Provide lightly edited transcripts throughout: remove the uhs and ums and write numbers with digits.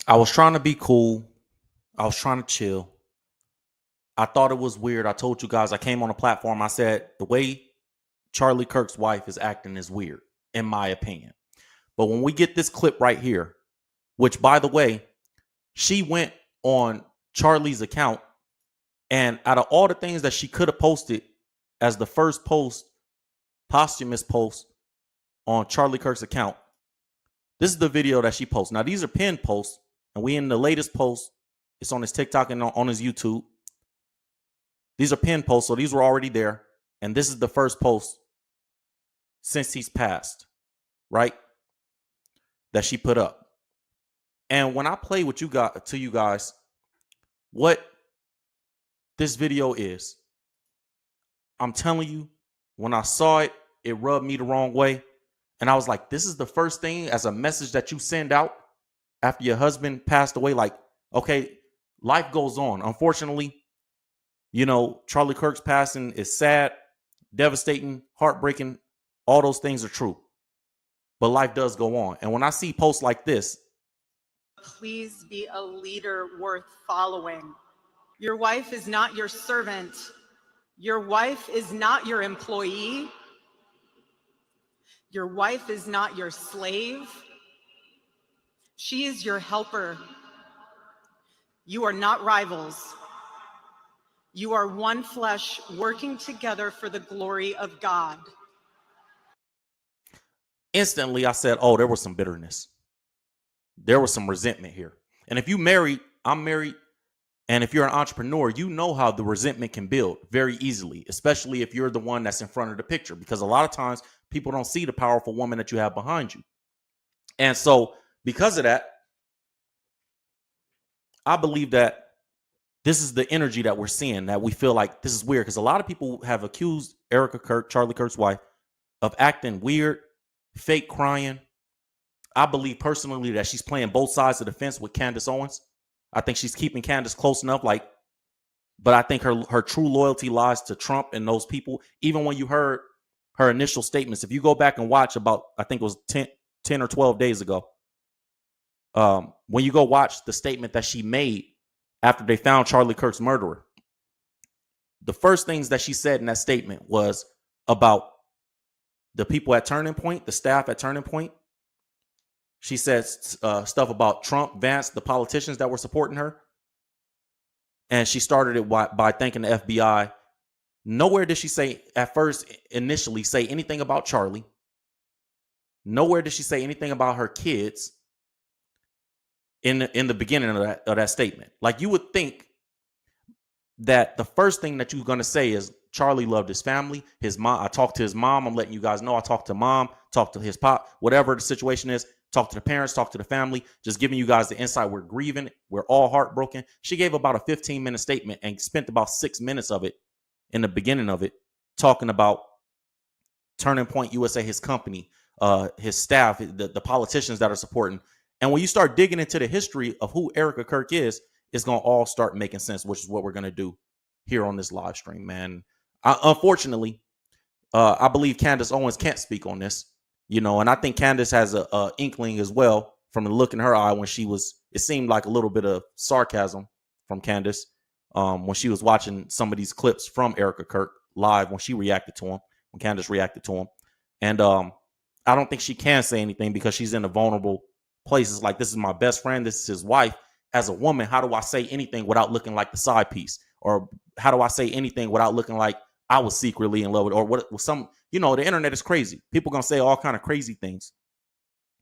I was trying to be cool. I was trying to chill. I thought it was weird. I told you guys I came on a platform. I said the way Charlie Kirk's wife is acting is weird, in my opinion. But when we get this clip right here, which by the way, she went on Charlie's account, and out of all the things that she could have posted as the first post, posthumous post on Charlie Kirk's account, this is the video that she posts. Now, these are pinned posts, and we in the latest post. It's on his TikTok and on his YouTube. These are pinned posts, so these were already there. And this is the first post since he's passed, right? That she put up. And when I play with you guys, what this video is, I'm telling you, when I saw it, it rubbed me the wrong way. And I was like, this is the first thing as a message that you send out after your husband passed away. Like, okay, life goes on. Unfortunately, you know, Charlie Kirk's passing is sad, devastating, heartbreaking. All those things are true. But life does go on. And when I see posts like this, please be a leader worth following. Your wife is not your servant. Your wife is not your employee. Your wife is not your slave. She is your helper. You are not rivals. You are one flesh working together for the glory of God. Instantly, I said, oh, there was some bitterness. There was some resentment here. And if you married, I'm married, and if you're an entrepreneur, you know how the resentment can build very easily, especially if you're the one that's in front of the picture, because a lot of times people don't see the powerful woman that you have behind you. And so because of that, I believe that this is the energy that we're seeing, that we feel like this is weird, because a lot of people have accused Erica Kirk, Charlie Kirk's wife, of acting weird, fake crying. I believe personally that she's playing both sides of the fence with Candace Owens. I think she's keeping Candace close enough, but I think her true loyalty lies to Trump and those people. Even when you heard her initial statements, if you go back and watch about, I think it was 10 or 12 days ago, when you go watch the statement that she made after they found Charlie Kirk's murderer, the first things that she said in that statement was about the people at Turning Point, the staff at Turning Point. She said stuff about Trump, Vance, the politicians that were supporting her. And she started it by thanking the FBI. Nowhere did she say, at first, initially, say anything about Charlie. Nowhere did she say anything about her kids in the beginning of that statement. Like, you would think that the first thing that you're going to say is Charlie loved his family, his mom. I talked to his mom. I'm letting you guys know I talked to mom, talked to his pop, whatever the situation is. Talk to the parents, talk to the family, just giving you guys the insight. We're grieving. We're all heartbroken. She gave about a 15-minute statement and spent about 6 minutes of it in the beginning of it talking about Turning Point USA, his company, his staff, the politicians that are supporting. And when you start digging into the history of who Erica Kirk is, it's going to all start making sense, which is what we're going to do here on this live stream, man. Unfortunately, I believe Candace Owens can't speak on this. You know, and I think Candace has a inkling as well from the look in her eye when it seemed like a little bit of sarcasm from Candace when she was watching some of these clips from Erica Kirk live when she reacted to him, when Candace reacted to him. And I don't think she can say anything because she's in a vulnerable place. It's like, this is my best friend. This is his wife. As a woman, how do I say anything without looking like the side piece? Or how do I say anything without looking like I was secretly in love with, or what some, you know, the internet is crazy. People gonna say all kind of crazy things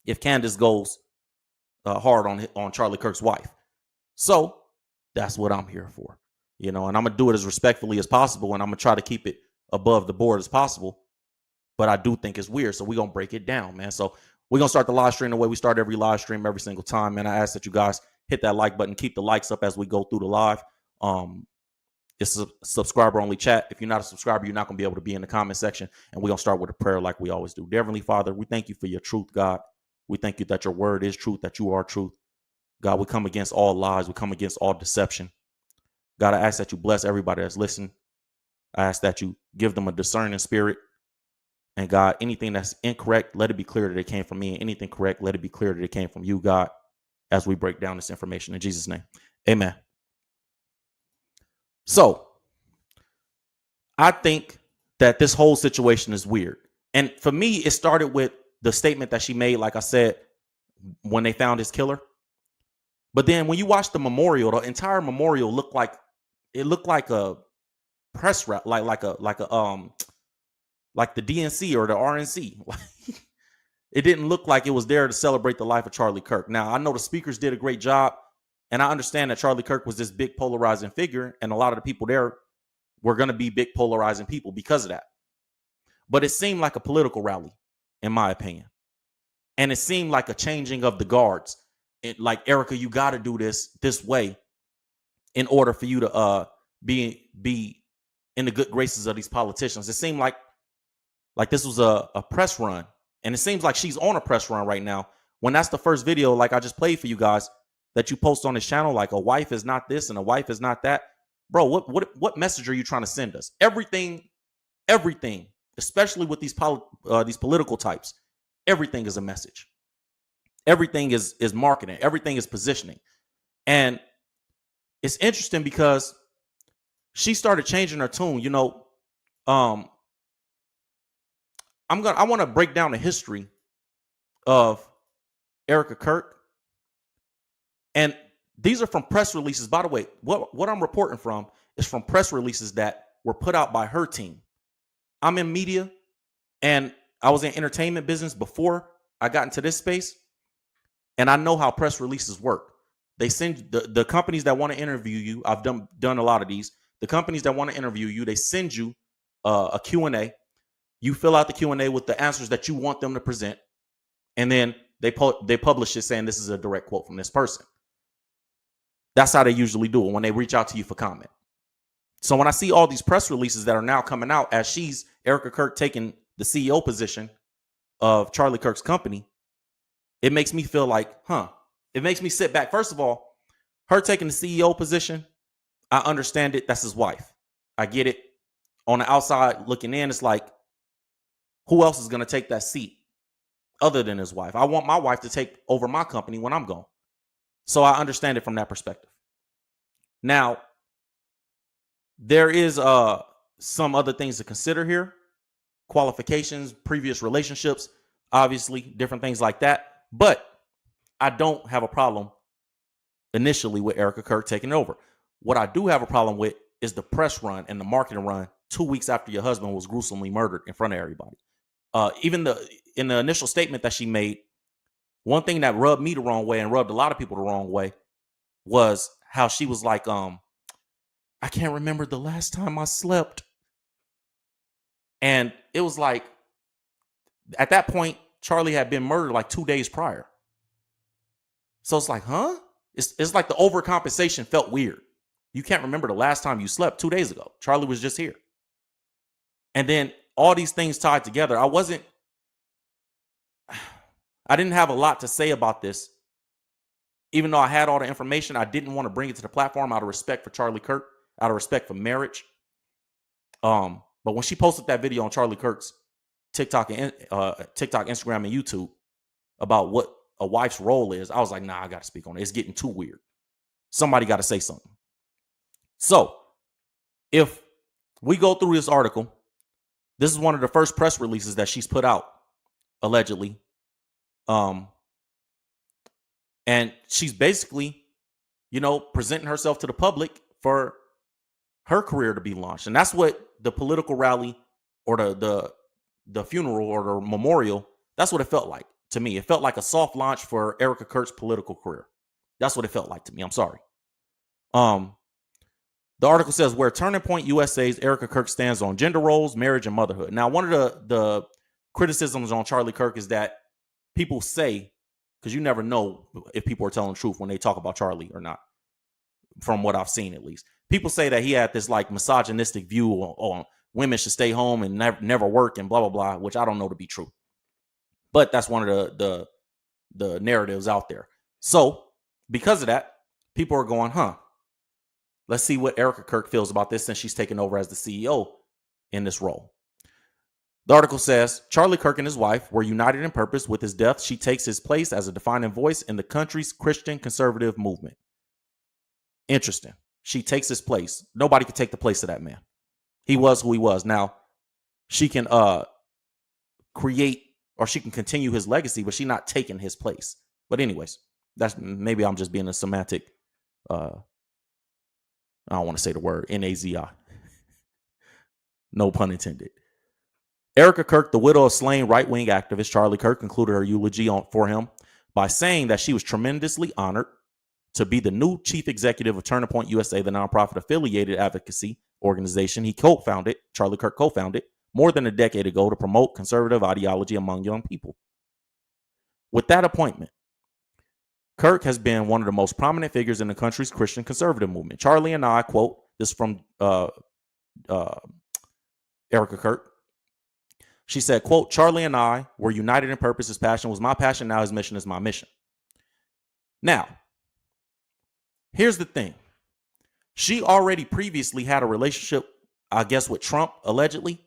if Candace goes hard on Charlie Kirk's wife. So that's what I'm here for, you know, and I'm gonna do it as respectfully as possible, and I'm gonna try to keep it above the board as possible. But I do think it's weird, so we're gonna break it down, man. So we're gonna start the live stream the way we start every live stream every single time, man. I ask that you guys hit that like button, keep the likes up as we go through the live. It's a subscriber only chat. If you're not a subscriber, you're not going to be able to be in the comment section. And we're going to start with a prayer like we always do. Dear Heavenly Father, we thank you for your truth, God. We thank you that your word is truth, that you are truth. God, we come against all lies. We come against all deception. God, I ask that you bless everybody that's listening. I ask that you give them a discerning spirit. And God, anything that's incorrect, let it be clear that it came from me. And anything correct, let it be clear that it came from you, God. as we break down this information in Jesus' name. Amen. So I think that this whole situation is weird. And for me, it started with the statement that she made, like I said, when they found his killer. But then when you watch the memorial, the entire memorial looked like a press rep, like the DNC or the RNC. It didn't look like it was there to celebrate the life of Charlie Kirk. Now, I know the speakers did a great job, and I understand that Charlie Kirk was this big polarizing figure, and a lot of the people there were going to be big polarizing people because of that. But it seemed like a political rally, in my opinion. And it seemed like a changing of the guards. Like, Erika, you got to do this way in order for you to be in the good graces of these politicians. It seemed like this was a press run. And it seems like she's on a press run right now. When that's the first video, like I just played for you guys, that you post on this channel, like a wife is not this and a wife is not that. Bro, what message are you trying to send us? Everything, especially with these political types, everything is a message. Everything is marketing. Everything is positioning. And it's interesting because she started changing her tune. You know, I want to break down the history of Erica Kirk. And these are from press releases. By the way, what I'm reporting from is from press releases that were put out by her team. I'm in media, and I was in entertainment business before I got into this space, and I know how press releases work. They send the companies that want to interview you. I've done a lot of these. The companies that want to interview you, they send you a Q&A. You fill out the Q&A with the answers that you want them to present, and then they publish it saying this is a direct quote from this person. That's how they usually do it when they reach out to you for comment. So when I see all these press releases that are now coming out as she's Erica Kirk taking the CEO position of Charlie Kirk's company, it makes me feel like, it makes me sit back. First of all, her taking the CEO position, I understand it. That's his wife. I get it. On the outside looking in, it's like, who else is going to take that seat other than his wife? I want my wife to take over my company when I'm gone. So I understand it from that perspective. Now, there is some other things to consider here. Qualifications, previous relationships, obviously, different things like that. But I don't have a problem initially with Erica Kirk taking over. What I do have a problem with is the press run and the marketing run 2 weeks after your husband was gruesomely murdered in front of everybody. Even in the initial statement that she made, one thing that rubbed me the wrong way and rubbed a lot of people the wrong way was how she was like, I can't remember the last time I slept. And it was like, at that point, Charlie had been murdered like 2 days prior. So it's like, It's like the overcompensation felt weird. You can't remember the last time you slept 2 days ago. Charlie was just here. And then all these things tied together. I didn't have a lot to say about this. Even though I had all the information, I didn't want to bring it to the platform out of respect for Charlie Kirk, out of respect for marriage. But when she posted that video on Charlie Kirk's TikTok, Instagram, and YouTube about what a wife's role is, I was like, nah, I got to speak on it. It's getting too weird. Somebody got to say something. So if we go through this article, this is one of the first press releases that she's put out, allegedly. And she's basically, presenting herself to the public for her career to be launched. And that's what the political rally or the funeral or the memorial, that's what it felt like to me. It felt like a soft launch for Erica Kirk's political career. That's what it felt like to me. I'm sorry. The article says, where Turning Point USA's Erica Kirk stands on gender roles, marriage, and motherhood. Now, one of the criticisms on Charlie Kirk is that people say, because you never know if people are telling the truth when they talk about Charlie or not, from what I've seen at least. People say that he had this like misogynistic view on women should stay home and never work and blah, blah, blah, which I don't know to be true. But that's one of the narratives out there. So because of that, people are going, let's see what Erica Kirk feels about this since she's taken over as the CEO in this role. The article says Charlie Kirk and his wife were united in purpose. With his death, she takes his place as a defining voice in the country's Christian conservative movement. Interesting. She takes his place. Nobody could take the place of that man. He was who he was. Now, she can create, or she can continue his legacy, but she's not taking his place. But anyways, that's, maybe I'm just being a semantic, I don't want to say the word, Nazi. No pun intended. Erika Kirk, the widow of slain right-wing activist Charlie Kirk, concluded her eulogy for him by saying that she was tremendously honored to be the new chief executive of Turning Point USA, the nonprofit affiliated advocacy organization he co-founded, Charlie Kirk co-founded, more than a decade ago to promote conservative ideology among young people. With that appointment, Kirk has been one of the most prominent figures in the country's Christian conservative movement. Charlie and I, quote, this from Erica Kirk. She said, quote, Charlie and I were united in purpose. His passion was my passion. Now his mission is my mission. Now, here's the thing. She already previously had a relationship, I guess, with Trump, allegedly.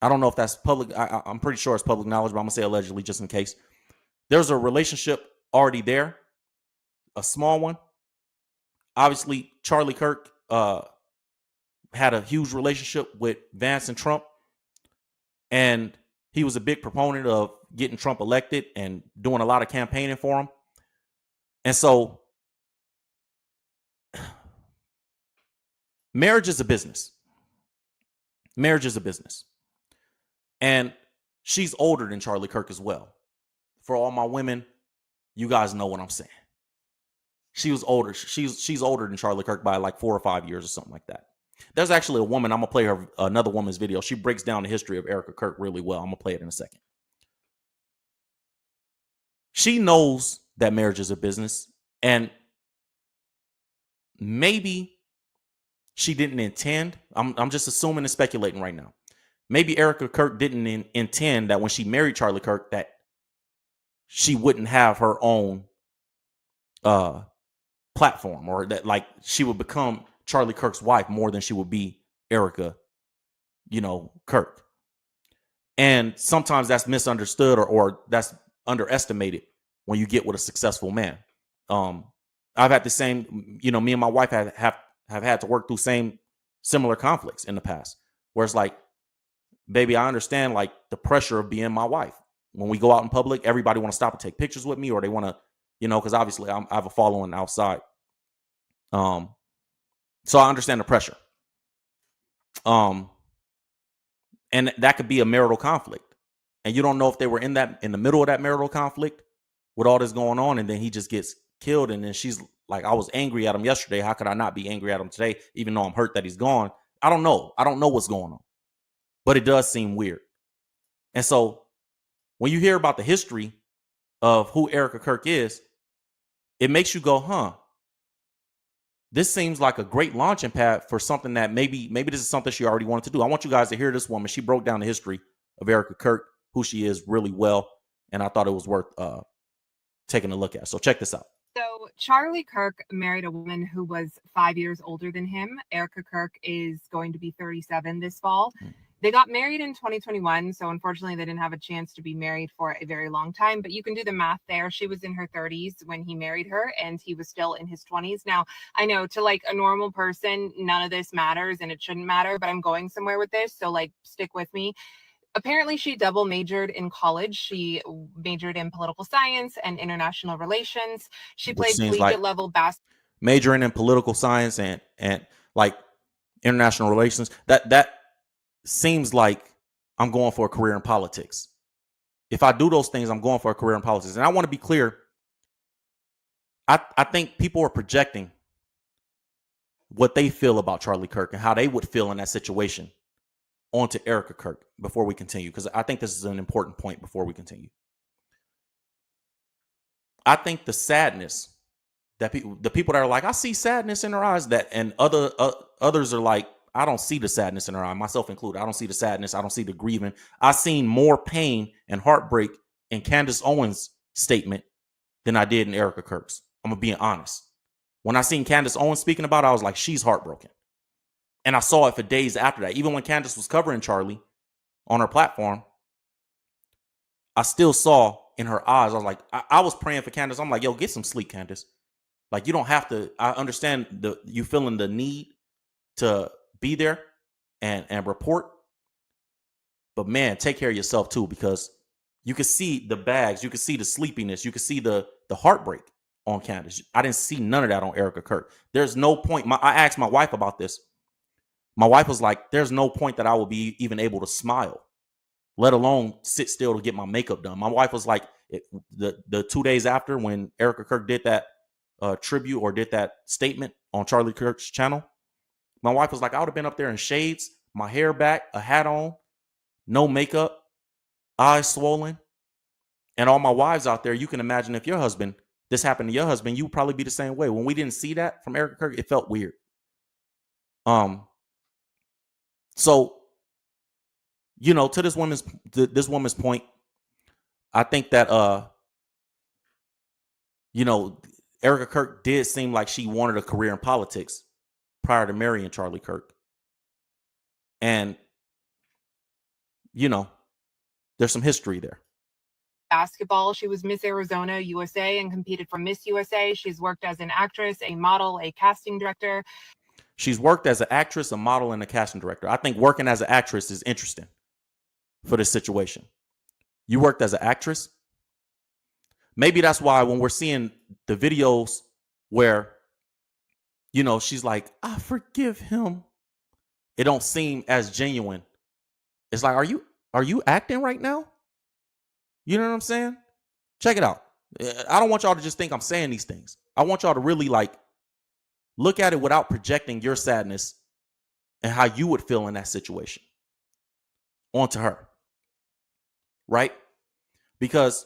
I don't know if that's public. I'm pretty sure it's public knowledge, but I'm going to say allegedly just in case. There's a relationship already there, a small one. Obviously, Charlie Kirk had a huge relationship with Vance and Trump, and he was a big proponent of getting Trump elected and doing a lot of campaigning for him. And so marriage is a business. Marriage is a business. And she's older than Charlie Kirk as well. For all my women, you guys know what I'm saying. She was older. She's older than Charlie Kirk by like 4 or 5 years or something like that. There's actually a woman, I'm going to play her another woman's video. She breaks down the history of Erica Kirk really well. I'm going to play it in a second. She knows that marriage is a business, and maybe she didn't intend. I'm just assuming and speculating right now. Maybe Erica Kirk didn't intend that when she married Charlie Kirk that she wouldn't have her own platform, or that like she would become Charlie Kirk's wife more than she would be Erica, Kirk. And sometimes that's misunderstood or that's underestimated when you get with a successful man. I've had the same, me and my wife have had to work through similar conflicts in the past, where it's like, baby, I understand like the pressure of being my wife. When we go out in public, everybody want to stop and take pictures with me, or they want to, because obviously I have a following outside. So I understand the pressure. And that could be a marital conflict. And you don't know if they were in the middle of that marital conflict with all this going on, and then he just gets killed. And then she's like, I was angry at him yesterday. How could I not be angry at him today, even though I'm hurt that he's gone? I don't know. I don't know what's going on. But it does seem weird. And so when you hear about the history of who Erica Kirk is, it makes you go, this seems like a great launching pad for something that maybe this is something she already wanted to do. I want you guys to hear this woman. She broke down the history of Erica Kirk, who she is, really well. And I thought it was worth taking a look at. So check this out. So Charlie Kirk married a woman who was 5 years older than him. Erica Kirk is going to be 37 this fall. They got married in 2021, so unfortunately they didn't have a chance to be married for a very long time, but you can do the math there. She was in her 30s when he married her, and he was still in his 20s. Now, I know to like a normal person, none of this matters, and it shouldn't matter, but I'm going somewhere with this, so like stick with me. Apparently, she double majored in college. She majored in political science and international relations. She played collegiate level basketball. Majoring in political science and like international relations, that seems like I'm going for a career in politics. If I do those things, I'm going for a career in politics. And I want to be clear. I think people are projecting what they feel about Charlie Kirk and how they would feel in that situation onto Erica Kirk before we continue, because I think this is an important point before we continue. I think the sadness that the people that are like, I see sadness in her eyes, and others are like, I don't see the sadness in her eye, myself included. I don't see the sadness. I don't see the grieving. I seen more pain and heartbreak in Candace Owens' statement than I did in Erica Kirk's. I'm going to be honest. When I seen Candace Owens speaking about it, I was like, she's heartbroken. And I saw it for days after that. Even when Candace was covering Charlie, on her platform, I still saw in her eyes, I was like, I was praying for Candace. I'm like, yo, get some sleep, Candace. Like, you don't have to. I understand you feeling the need to be there and report, but man, take care of yourself too, because you can see the bags, you can see the sleepiness, you can see the heartbreak on Candace. I didn't see none of that on Erica Kirk. There's no point. I asked my wife about this. My wife was like, there's no point that I will be even able to smile, let alone sit still to get my makeup done. My wife was like, the 2 days after when Erica Kirk did that tribute or did that statement on Charlie Kirk's channel, my wife was like, I would have been up there in shades, my hair back, a hat on, no makeup, eyes swollen. And all my wives out there, you can imagine if this happened to your husband, you would probably be the same way. When we didn't see that from Erica Kirk, it felt weird. So, to this woman's point, I think that Erica Kirk did seem like she wanted a career in politics prior to marrying Charlie Kirk. And there's some history there. Basketball. She was Miss Arizona USA and competed for Miss USA. She's worked as an actress, a model, a casting director. She's worked as an actress, a model, and a casting director. I think working as an actress is interesting for this situation. You worked as an actress. Maybe that's why when we're seeing the videos where, she's like, I forgive him, it don't seem as genuine. It's like, are you acting right now? You know what I'm saying? Check it out. I don't want y'all to just think I'm saying these things. I want y'all to really look at it without projecting your sadness and how you would feel in that situation onto her. Right? Because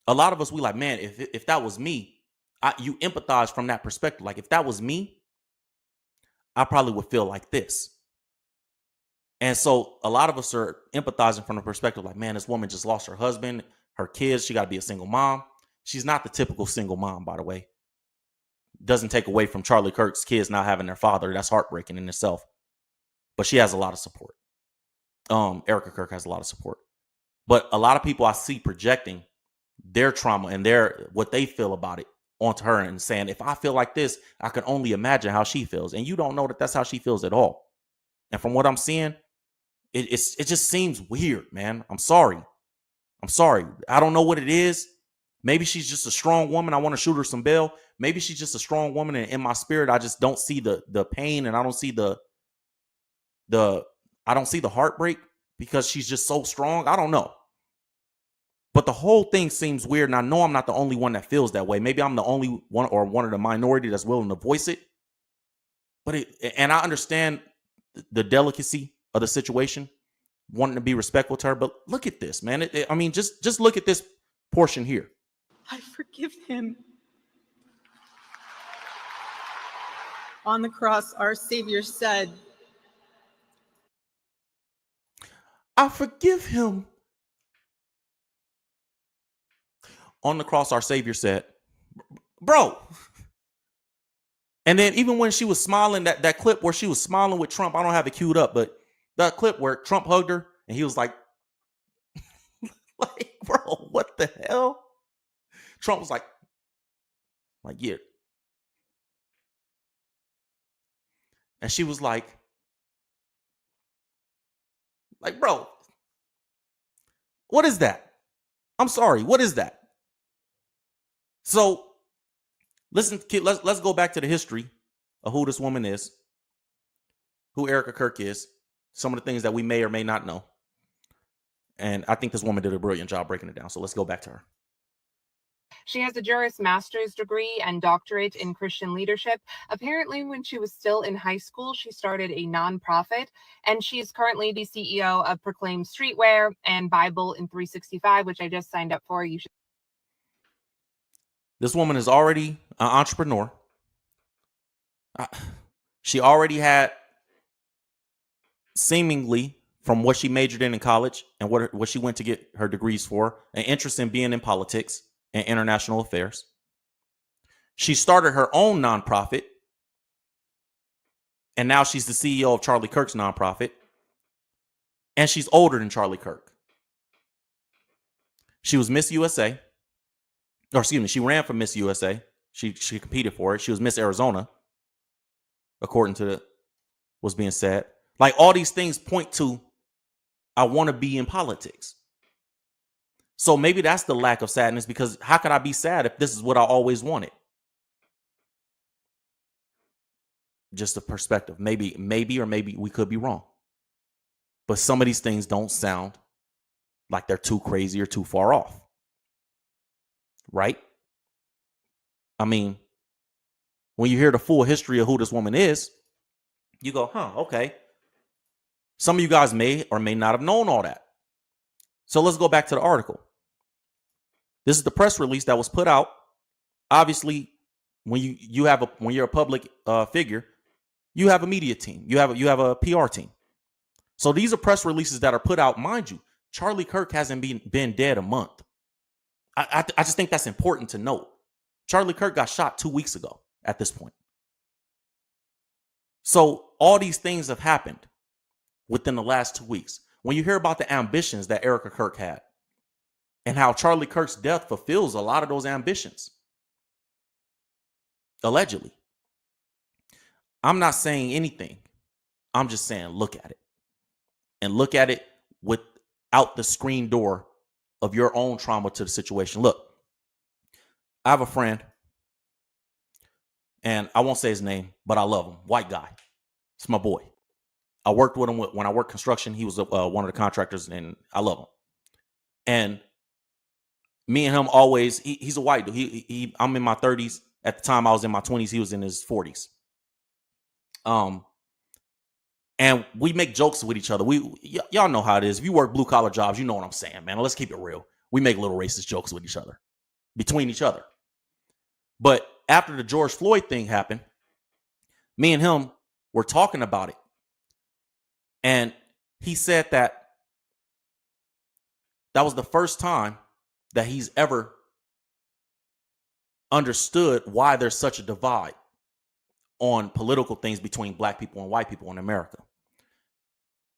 a lot of us, we like, man, if that was me, you empathize from that perspective. Like, if that was me, I probably would feel like this. And so a lot of us are empathizing from the perspective like, man, this woman just lost her husband, her kids. She got to be a single mom. She's not the typical single mom, by the way. Doesn't take away from Charlie Kirk's kids not having their father. That's heartbreaking in itself. But she has a lot of support. Erica Kirk has a lot of support. But a lot of people I see projecting their trauma and what they feel about it onto her and saying, if I feel like this, I can only imagine how she feels. And you don't know that that's how she feels at all. And from what I'm seeing, it just seems weird, man. I'm sorry. I don't know what it is. Maybe she's just a strong woman. I want to shoot her some bail. Maybe she's just a strong woman, and in my spirit, I just don't see the pain, and I don't see the heartbreak because she's just so strong. I don't know. But the whole thing seems weird, and I know I'm not the only one that feels that way. Maybe I'm the only one or one of the minority that's willing to voice it. And I understand the delicacy of the situation, wanting to be respectful to her. But look at this, man. Just look at this portion here. I forgive him. On the cross, our Savior said, I forgive him. On the cross, our Savior said, bro. And then even when she was smiling, that clip where she was smiling with Trump, I don't have it queued up, but that clip where Trump hugged her and he was like, bro, what the hell? Trump was like, yeah. And she was like, bro, what is that? I'm sorry, what is that? So listen, kid, let's go back to the history of who this woman is, who Erica Kirk is, some of the things that we may or may not know. And I think this woman did a brilliant job breaking it down. So let's go back to her. She has a Juris Master's degree and doctorate in Christian leadership. Apparently, when she was still in high school, she started a nonprofit, and she is currently the CEO of Proclaim Streetwear and Bible in 365, which I just signed up for. You should. This woman is already an entrepreneur. She already had, seemingly, from what she majored in college and what she went to get her degrees for, an interest in being in politics and international affairs. She started her own nonprofit, and now she's the CEO of Charlie Kirk's nonprofit. And she's older than Charlie Kirk. She was Miss USA. Or excuse me, she ran for Miss USA. She competed for it. She was Miss Arizona, according to what's being said. Like, all these things point to, I want to be in politics. So maybe that's the lack of sadness, because how could I be sad if this is what I always wanted? Just a perspective. Maybe we could be wrong. But some of these things don't sound like they're too crazy or too far off. Right? I mean, when you hear the full history of who this woman is, you go, okay. Some of you guys may or may not have known all that. So let's go back to the article. This is the press release that was put out. Obviously, when you're a public figure, you have a media team. You have a PR team. So these are press releases that are put out. Mind you, Charlie Kirk hasn't been dead a month. I just think that's important to note. Charlie Kirk got shot 2 weeks ago at this point. So all these things have happened within the last 2 weeks. When you hear about the ambitions that Erica Kirk had and how Charlie Kirk's death fulfills a lot of those ambitions, allegedly. I'm not saying anything. I'm just saying look at it. And look at it without the screen door of your own trauma to the situation. Look, I have a friend, and I won't say his name, but I love him. White guy. It's my boy. I worked with him when I worked construction. He was one of the contractors, and I love him. And me and him always, he's a white dude. I'm in my 30s. At the time, I was in my 20s. He was in his 40s. And we make jokes with each other. Y'all know how it is. If you work blue collar jobs, you know what I'm saying, man. Let's keep it real. We make little racist jokes with each other, between each other. But after the George Floyd thing happened, me and him were talking about it. And he said that was the first time that he's ever understood why there's such a divide on political things between black people and white people in America.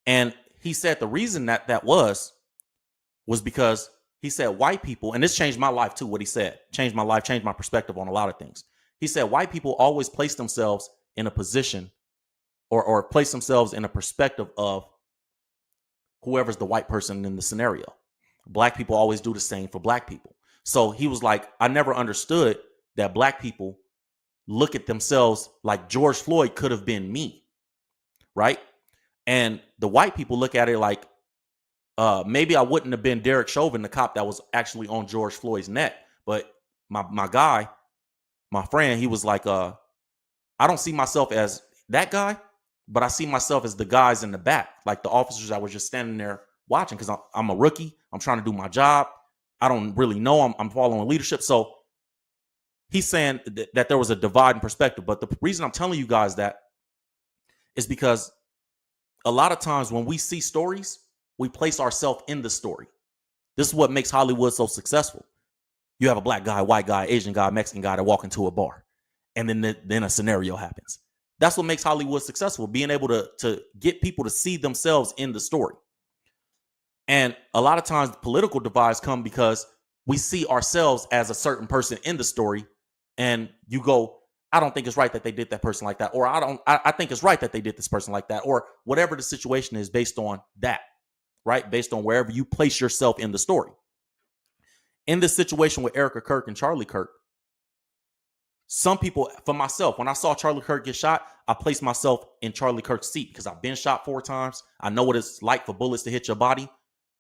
And he said the reason that was because he said white people, and this changed my life too, what he said, changed my life, changed my perspective on a lot of things. He said white people always place themselves in a position or place themselves in a perspective of whoever's the white person in the scenario. Black people always do the same for black people. So he was like, I never understood that black people look at themselves like George Floyd could have been me, right? And the white people look at it like, maybe I wouldn't have been Derek Chauvin, the cop that was actually on George Floyd's neck. But my guy, my friend, he was like, I don't see myself as that guy, but I see myself as the guys in the back, like the officers that were just standing there watching, because I'm a rookie. I'm trying to do my job. I don't really know. I'm following leadership. So he's saying that there was a divide in perspective. But the reason I'm telling you guys that is because a lot of times when we see stories, we place ourselves in the story. This is what makes Hollywood so successful. You have a black guy, white guy, Asian guy, Mexican guy that walk into a bar, and then a scenario happens. That's what makes Hollywood successful, being able to get people to see themselves in the story. And a lot of times political divides come because we see ourselves as a certain person in the story, and you go, I don't think it's right that they did that person like that, or I think it's right that they did this person like that, or whatever the situation is based on that, right? Based on wherever you place yourself in the story. In this situation with Erica Kirk and Charlie Kirk, some people, for myself, when I saw Charlie Kirk get shot, I placed myself in Charlie Kirk's seat because I've been shot 4 times. I know what it's like for bullets to hit your body.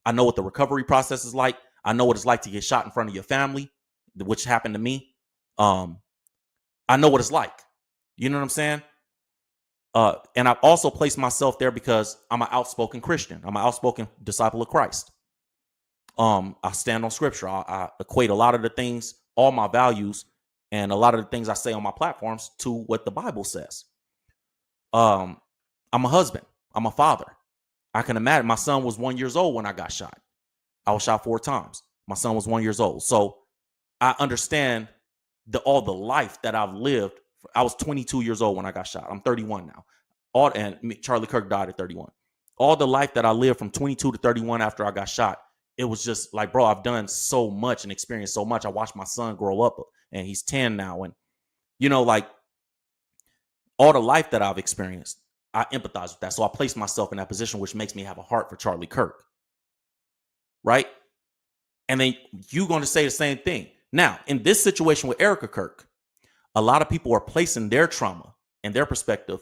I know what the recovery process is like. I know what it's like to get shot in front of your family, which happened to me. I know what it's like. You know what I'm saying? And I've also placed myself there because I'm an outspoken Christian. I'm an outspoken disciple of Christ. I stand on scripture. I equate a lot of the things, all my values, and a lot of the things I say on my platforms to what the Bible says. I'm a husband. I'm a father. I can imagine my son was 1 year old when I got shot. I was shot 4 times. My son was 1 year old. So I understand all the life that I've lived. I was 22 years old when I got shot. I'm 31 now. Charlie Kirk died at 31. all the life that I lived from 22 to 31 after I got shot, it was just like, bro, I've done so much and experienced so much. I watched my son grow up, and he's 10 now. And, like all the life that I've experienced, I empathize with that. So I place myself in that position, which makes me have a heart for Charlie Kirk. Right? And then you're going to say the same thing. Now, in this situation with Erica Kirk, a lot of people are placing their trauma and their perspective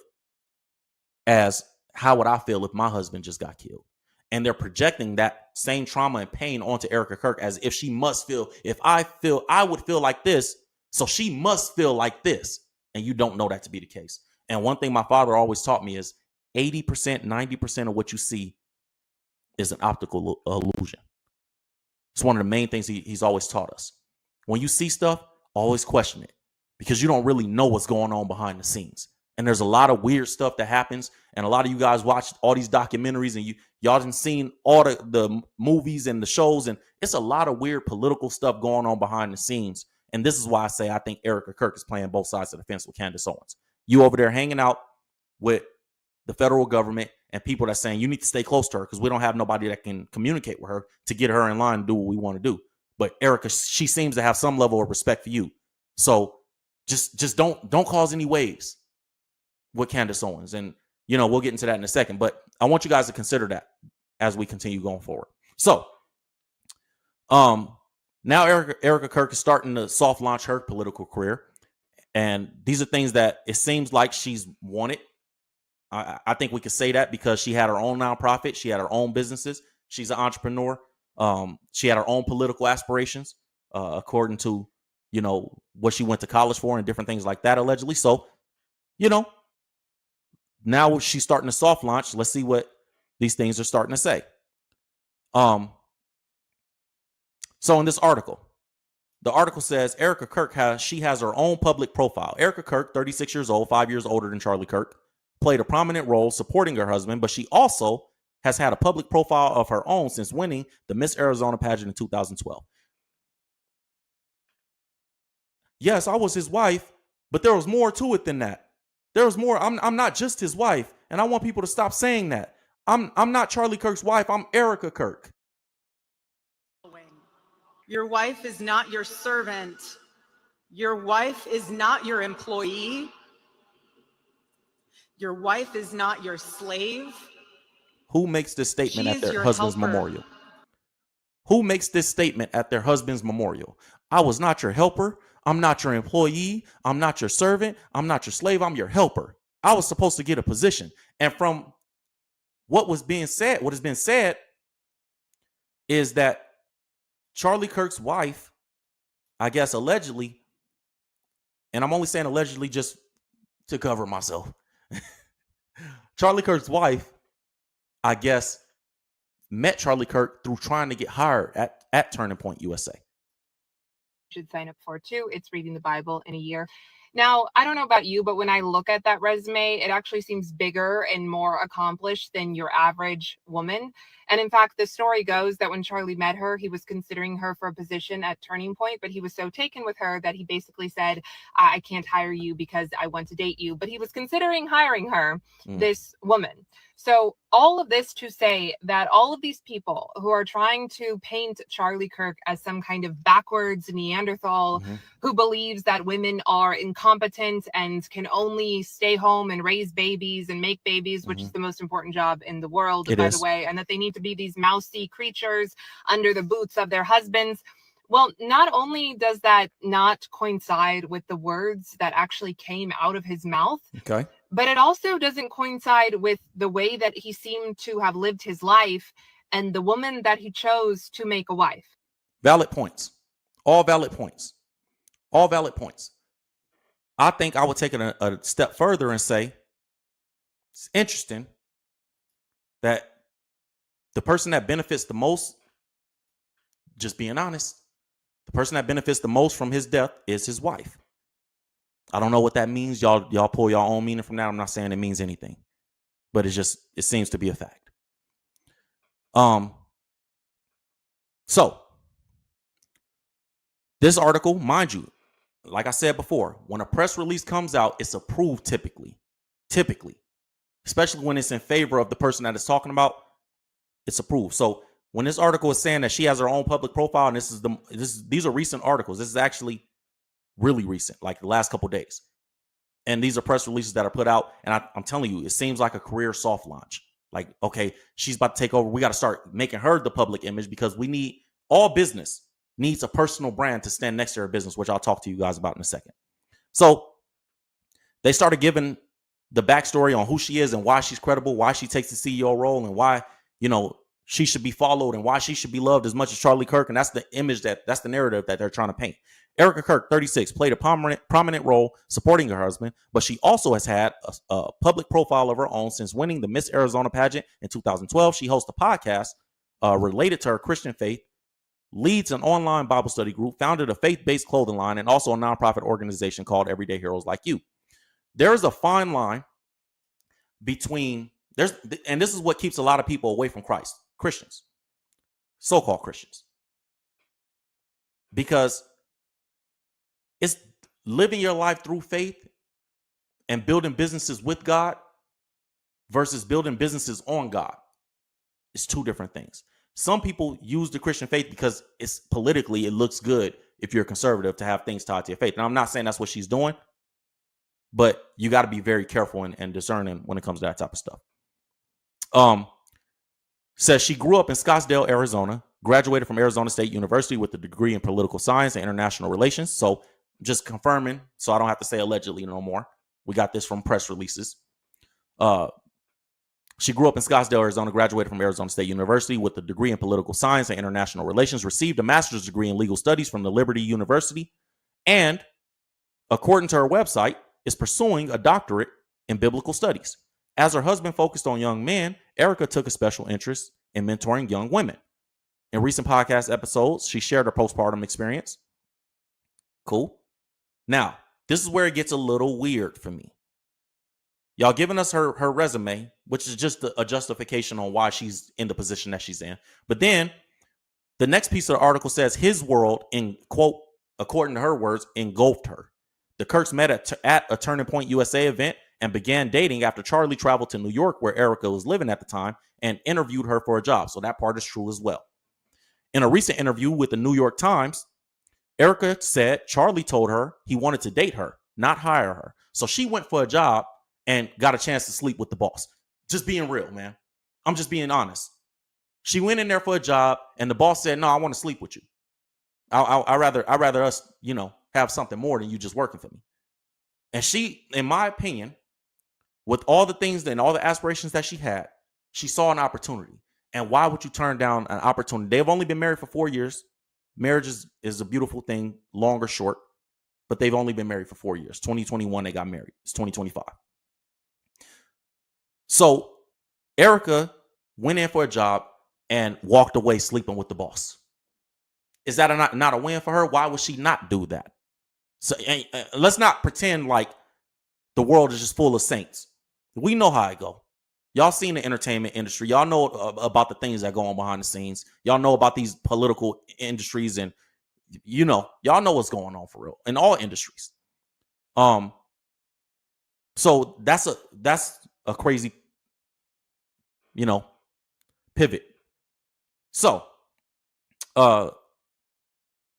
as, how would I feel if my husband just got killed? And they're projecting that same trauma and pain onto Erica Kirk as if she must feel, if I would feel like this, so she must feel like this. And you don't know that to be the case. And one thing my father always taught me is 80%, 90% of what you see is an optical illusion. It's one of the main things he's always taught us. When you see stuff, always question it, because you don't really know what's going on behind the scenes. And there's a lot of weird stuff that happens. And a lot of you guys watch all these documentaries, and y'all done seen all the movies and the shows. And it's a lot of weird political stuff going on behind the scenes. And this is why I say I think Erica Kirk is playing both sides of the fence with Candace Owens. You over there hanging out with the federal government and people that's saying you need to stay close to her because we don't have nobody that can communicate with her to get her in line and do what we want to do. But Erica, she seems to have some level of respect for you. So just don't cause any waves with Candace Owens. And, we'll get into that in a second. But I want you guys to consider that as we continue going forward. So now Erica Kirk is starting to soft launch her political career. And these are things that it seems like she's wanted. I think we could say that because she had her own nonprofit. She had her own businesses. She's an entrepreneur. She had her own political aspirations, according to, what she went to college for and different things like that, allegedly. So, now she's starting to soft launch. Let's see what these things are starting to say. So in this article, the article says Erica Kirk has her own public profile. Erica Kirk, 36 years old, 5 years older than Charlie Kirk, played a prominent role supporting her husband, but she also has had a public profile of her own since winning the Miss Arizona pageant in 2012. Yes, I was his wife, but there was more to it than that. There was more. I'm not just his wife, and I want people to stop saying that. I'm not Charlie Kirk's wife. I'm Erica Kirk. Your wife is not your servant. Your wife is not your employee. Your wife is not your slave. Who makes this statement at their husband's memorial? Who makes this statement at their husband's memorial? I was not your helper. I'm not your employee. I'm not your servant. I'm not your slave. I'm your helper. I was supposed to get a position. And from what has been said is that Charlie Kirk's wife, I guess allegedly, and I'm only saying allegedly just to cover myself. Charlie Kirk's wife, I guess, met Charlie Kirk through trying to get hired at Turning Point USA. Should sign up for too. It's reading the Bible in a year. Now, I don't know about you, but when I look at that resume, it actually seems bigger and more accomplished than your average woman. And in fact, the story goes that when Charlie met her, he was considering her for a position at Turning Point, but he was so taken with her that he basically said, I can't hire you because I want to date you. But he was considering hiring her, this woman. So all of this to say that all of these people who are trying to paint Charlie Kirk as some kind of backwards Neanderthal who believes that women are incompetent and can only stay home and raise babies and make babies, which is the most important job in the world, by the way, and that they need to be these mousy creatures under the boots of their husbands. Well, not only does that not coincide with the words that actually came out of his mouth, but it also doesn't coincide with the way that he seemed to have lived his life and the woman that he chose to make a wife. Valid points. All valid points. All valid points. I think I would take it a step further and say it's interesting that the person that benefits the most, just being honest, the person that benefits the most from his death is his wife. I don't know what that means. Y'all pull your own meaning from that. I'm not saying it means anything, but it seems to be a fact. So this article, mind you, like I said before, when a press release comes out, it's approved typically. especially when it's in favor of the person that it's talking about, it's approved. So when this article is saying that she has her own public profile, and these are recent articles. This is actually really recent, like the last couple of days. And these are press releases that are put out. And I'm telling you, it seems like a career soft launch. Like, okay, she's about to take over. We got to start making her the public image, because we need, all business needs a personal brand to stand next to her business, which I'll talk to you guys about in a second. So they started giving the backstory on who she is and why she's credible, why she takes the CEO role, and why, she should be followed and why she should be loved as much as Charlie Kirk. And that's the image, that's the narrative that they're trying to paint. Erica Kirk, 36, played a prominent role supporting her husband, but she also has had a public profile of her own since winning the Miss Arizona pageant in 2012. She hosts a podcast related to her Christian faith, leads an online Bible study group, founded a faith-based clothing line, and also a nonprofit organization called Everyday Heroes Like You. There is a fine line between, and this is what keeps a lot of people away from Christ, Christians, so-called Christians, because it's living your life through faith and building businesses with God versus building businesses on God. It's two different things. Some people use the Christian faith because it's politically, it looks good if you're a conservative to have things tied to your faith. And I'm not saying that's what she's doing, but you got to be very careful and discerning when it comes to that type of stuff. Says she grew up in Scottsdale, Arizona, graduated from Arizona State University with a degree in political science and international relations. So just confirming, so I don't have to say allegedly no more. We got this from press releases. She grew up in Scottsdale, Arizona, graduated from Arizona State University with a degree in political science and international relations, received a master's degree in legal studies from the Liberty University, and, according to her website, is pursuing a doctorate in biblical studies. As her husband focused on young men, Erika took a special interest in mentoring young women. In recent podcast episodes, she shared her postpartum experience. Cool. Now, this is where it gets a little weird for me. Y'all giving us her resume, which is just a justification on why she's in the position that she's in. But then the next piece of the article says his world, in quote, according to her words, engulfed her. The Kirks met at a Turning Point USA event and began dating after Charlie traveled to New York, where Erika was living at the time, and interviewed her for a job. So that part is true as well. In a recent interview with the New York Times, Erika said Charlie told her he wanted to date her, not hire her. So she went for a job and got a chance to sleep with the boss. Just being real, man. I'm just being honest. She went in there for a job and the boss said, no, I want to sleep with you. I'd rather us, have something more than you just working for me. And she, in my opinion, with all the things and all the aspirations that she had, she saw an opportunity. And why would you turn down an opportunity? They've only been married for 4 years. Marriage is a beautiful thing, long or short, but they've only been married for 4 years. 2021, they got married. It's 2025. So Erika went in for a job and walked away sleeping with the boss. Is that not a win for her? Why would she not do that? So let's not pretend like the world is just full of saints. We know how it go. Y'all seen the entertainment industry. Y'all know about the things that go on behind the scenes. Y'all know about these political industries, and y'all know what's going on for real in all industries. So that's a crazy, pivot. So,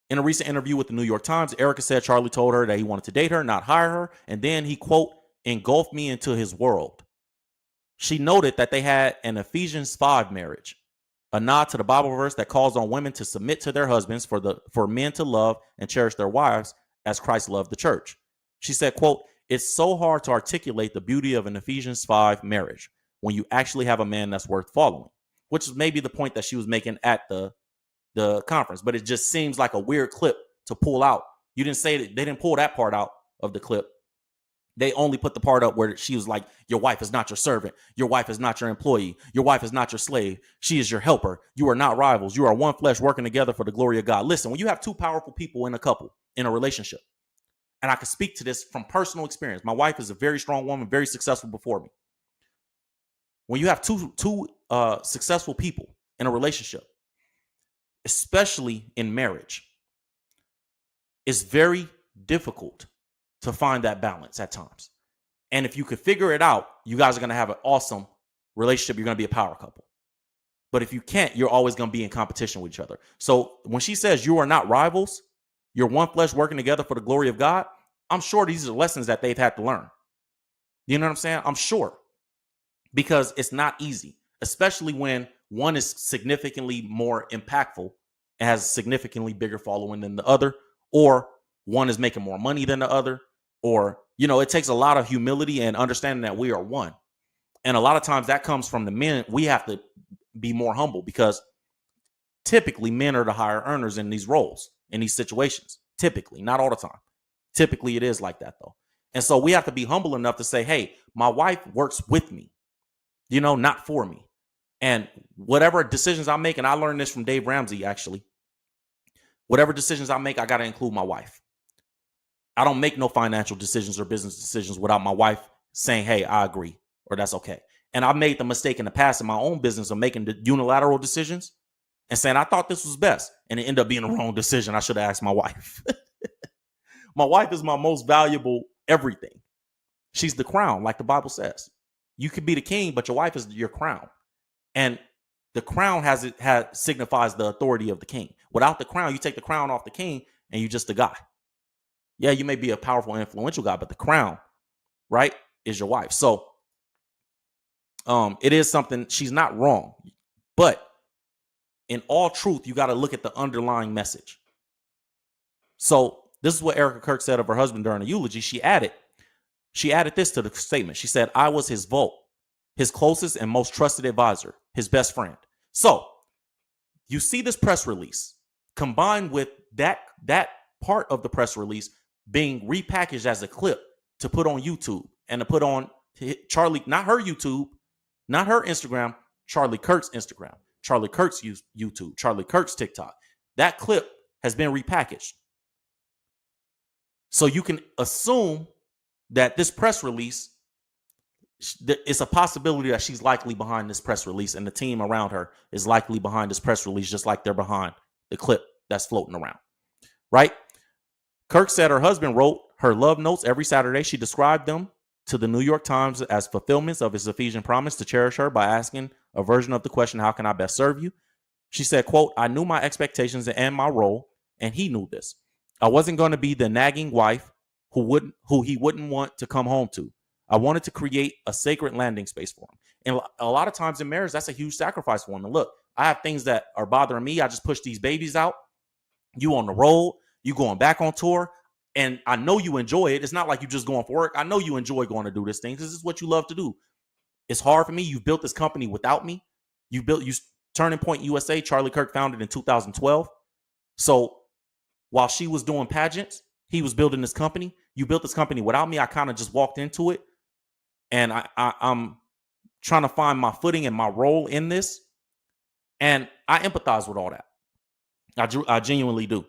in a recent interview with the New York Times, Erika said Charlie told her that he wanted to date her, not hire her, and then he, quote, engulfed me into his world. She noted that they had an Ephesians 5 marriage, a nod to the Bible verse that calls on women to submit to their husbands, for men to love and cherish their wives as Christ loved the church. She said, quote, it's so hard to articulate the beauty of an Ephesians 5 marriage when you actually have a man that's worth following, which is maybe the point that she was making at the conference. But it just seems like a weird clip to pull out. You didn't say that, they didn't pull that part out of the clip. They only put the part up where she was like, your wife is not your servant. Your wife is not your employee. Your wife is not your slave. She is your helper. You are not rivals. You are one flesh working together for the glory of God. Listen, when you have two powerful people in a couple, in a relationship, and I can speak to this from personal experience. My wife is a very strong woman, very successful before me. When you have two successful people in a relationship, especially in marriage, it's very difficult to find that balance at times. And if you could figure it out, you guys are going to have an awesome relationship. You're going to be a power couple. But if you can't, you're always going to be in competition with each other. So when she says you are not rivals, you're one flesh working together for the glory of God, I'm sure these are lessons that they've had to learn. You know what I'm saying? I'm sure. Because it's not easy, especially when one is significantly more impactful and has a significantly bigger following than the other, or one is making more money than the other, or, it takes a lot of humility and understanding that we are one. And a lot of times that comes from the men. We have to be more humble because typically men are the higher earners in these roles, in these situations. Typically, not all the time. Typically it is like that though. And so we have to be humble enough to say, hey, my wife works with me, not for me. And whatever decisions I make, and I learned this from Dave Ramsey, actually, whatever decisions I make, I got to include my wife. I don't make no financial decisions or business decisions without my wife saying, hey, I agree, or that's okay. And I've made the mistake in the past in my own business of making the unilateral decisions and saying, I thought this was best. And it ended up being the wrong decision. I should have asked my wife. My wife is my most valuable everything. She's the crown, like the Bible says. You could be the king, but your wife is your crown. And the crown signifies the authority of the king. Without the crown, you take the crown off the king and you're just a guy. Yeah, you may be a powerful, influential guy, but the crown, right, is your wife. So it is something, she's not wrong. But in all truth, you got to look at the underlying message. So this is what Erica Kirk said of her husband during the eulogy. She added this to the statement. She said, I was his vault, his closest and most trusted advisor, his best friend. So you see this press release combined with that part of the press release being repackaged as a clip to put on YouTube and to put on Charlie, not her YouTube, not her Instagram, Charlie Kirk's Instagram, Charlie Kirk's YouTube, Charlie Kirk's TikTok. That clip has been repackaged. So you can assume that this press release, it's a possibility that she's likely behind this press release and the team around her is likely behind this press release, just like they're behind the clip that's floating around, right? Kirk said her husband wrote her love notes every Saturday. She described them to the New York Times as fulfillments of his Ephesian promise to cherish her by asking a version of the question, how can I best serve you? She said, quote, I knew my expectations and my role, and he knew this. I wasn't going to be the nagging wife who he wouldn't want to come home to. I wanted to create a sacred landing space for him. And a lot of times in marriage, that's a huge sacrifice for women. Look, I have things that are bothering me. I just push these babies out. You on the road, you going back on tour, and I know you enjoy it. It's not like you just going for work. I know you enjoy going to do this thing. This is what you love to do. It's hard for me. You've built this company without me. You Turning Point USA, Charlie Kirk founded in 2012. So while she was doing pageants, he was building this company. You built this company without me. I kind of just walked into it. And I'm trying to find my footing and my role in this. And I empathize with all that. I genuinely do.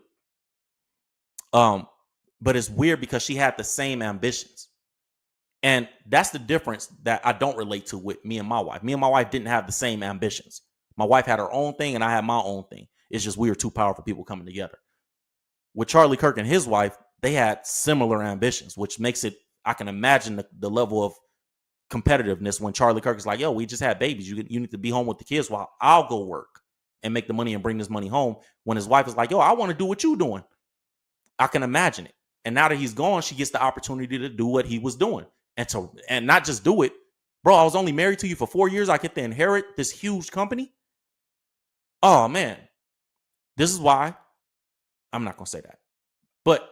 But it's weird because she had the same ambitions. And that's the difference that I don't relate to with me and my wife. Me and my wife didn't have the same ambitions. My wife had her own thing and I had my own thing. It's just we were two powerful people coming together. With Charlie Kirk and his wife, they had similar ambitions, which makes it, I can imagine the level of competitiveness when Charlie Kirk is like, yo, we just had babies. You need to be home with the kids while I'll go work and make the money and bring this money home. When his wife is like, yo, I want to do what you're doing. I can imagine it. And now that he's gone, she gets the opportunity to do what he was doing. And not just do it. Bro, I was only married to you for 4 years. I get to inherit this huge company. Oh, man. This is why I'm not going to say that. But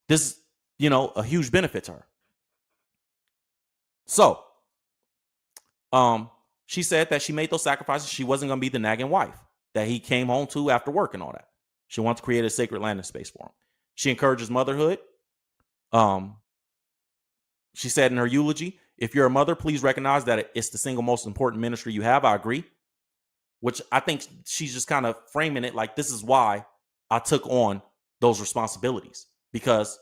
this is, a huge benefit to her. So, she said that she made those sacrifices. She wasn't going to be the nagging wife that he came home to after work and all that. She wanted to create a sacred landing space for him. She encourages motherhood. She said in her eulogy, if you're a mother, please recognize that it's the single most important ministry you have. I agree. Which I think she's just kind of framing it like, this is why I took on those responsibilities. Because,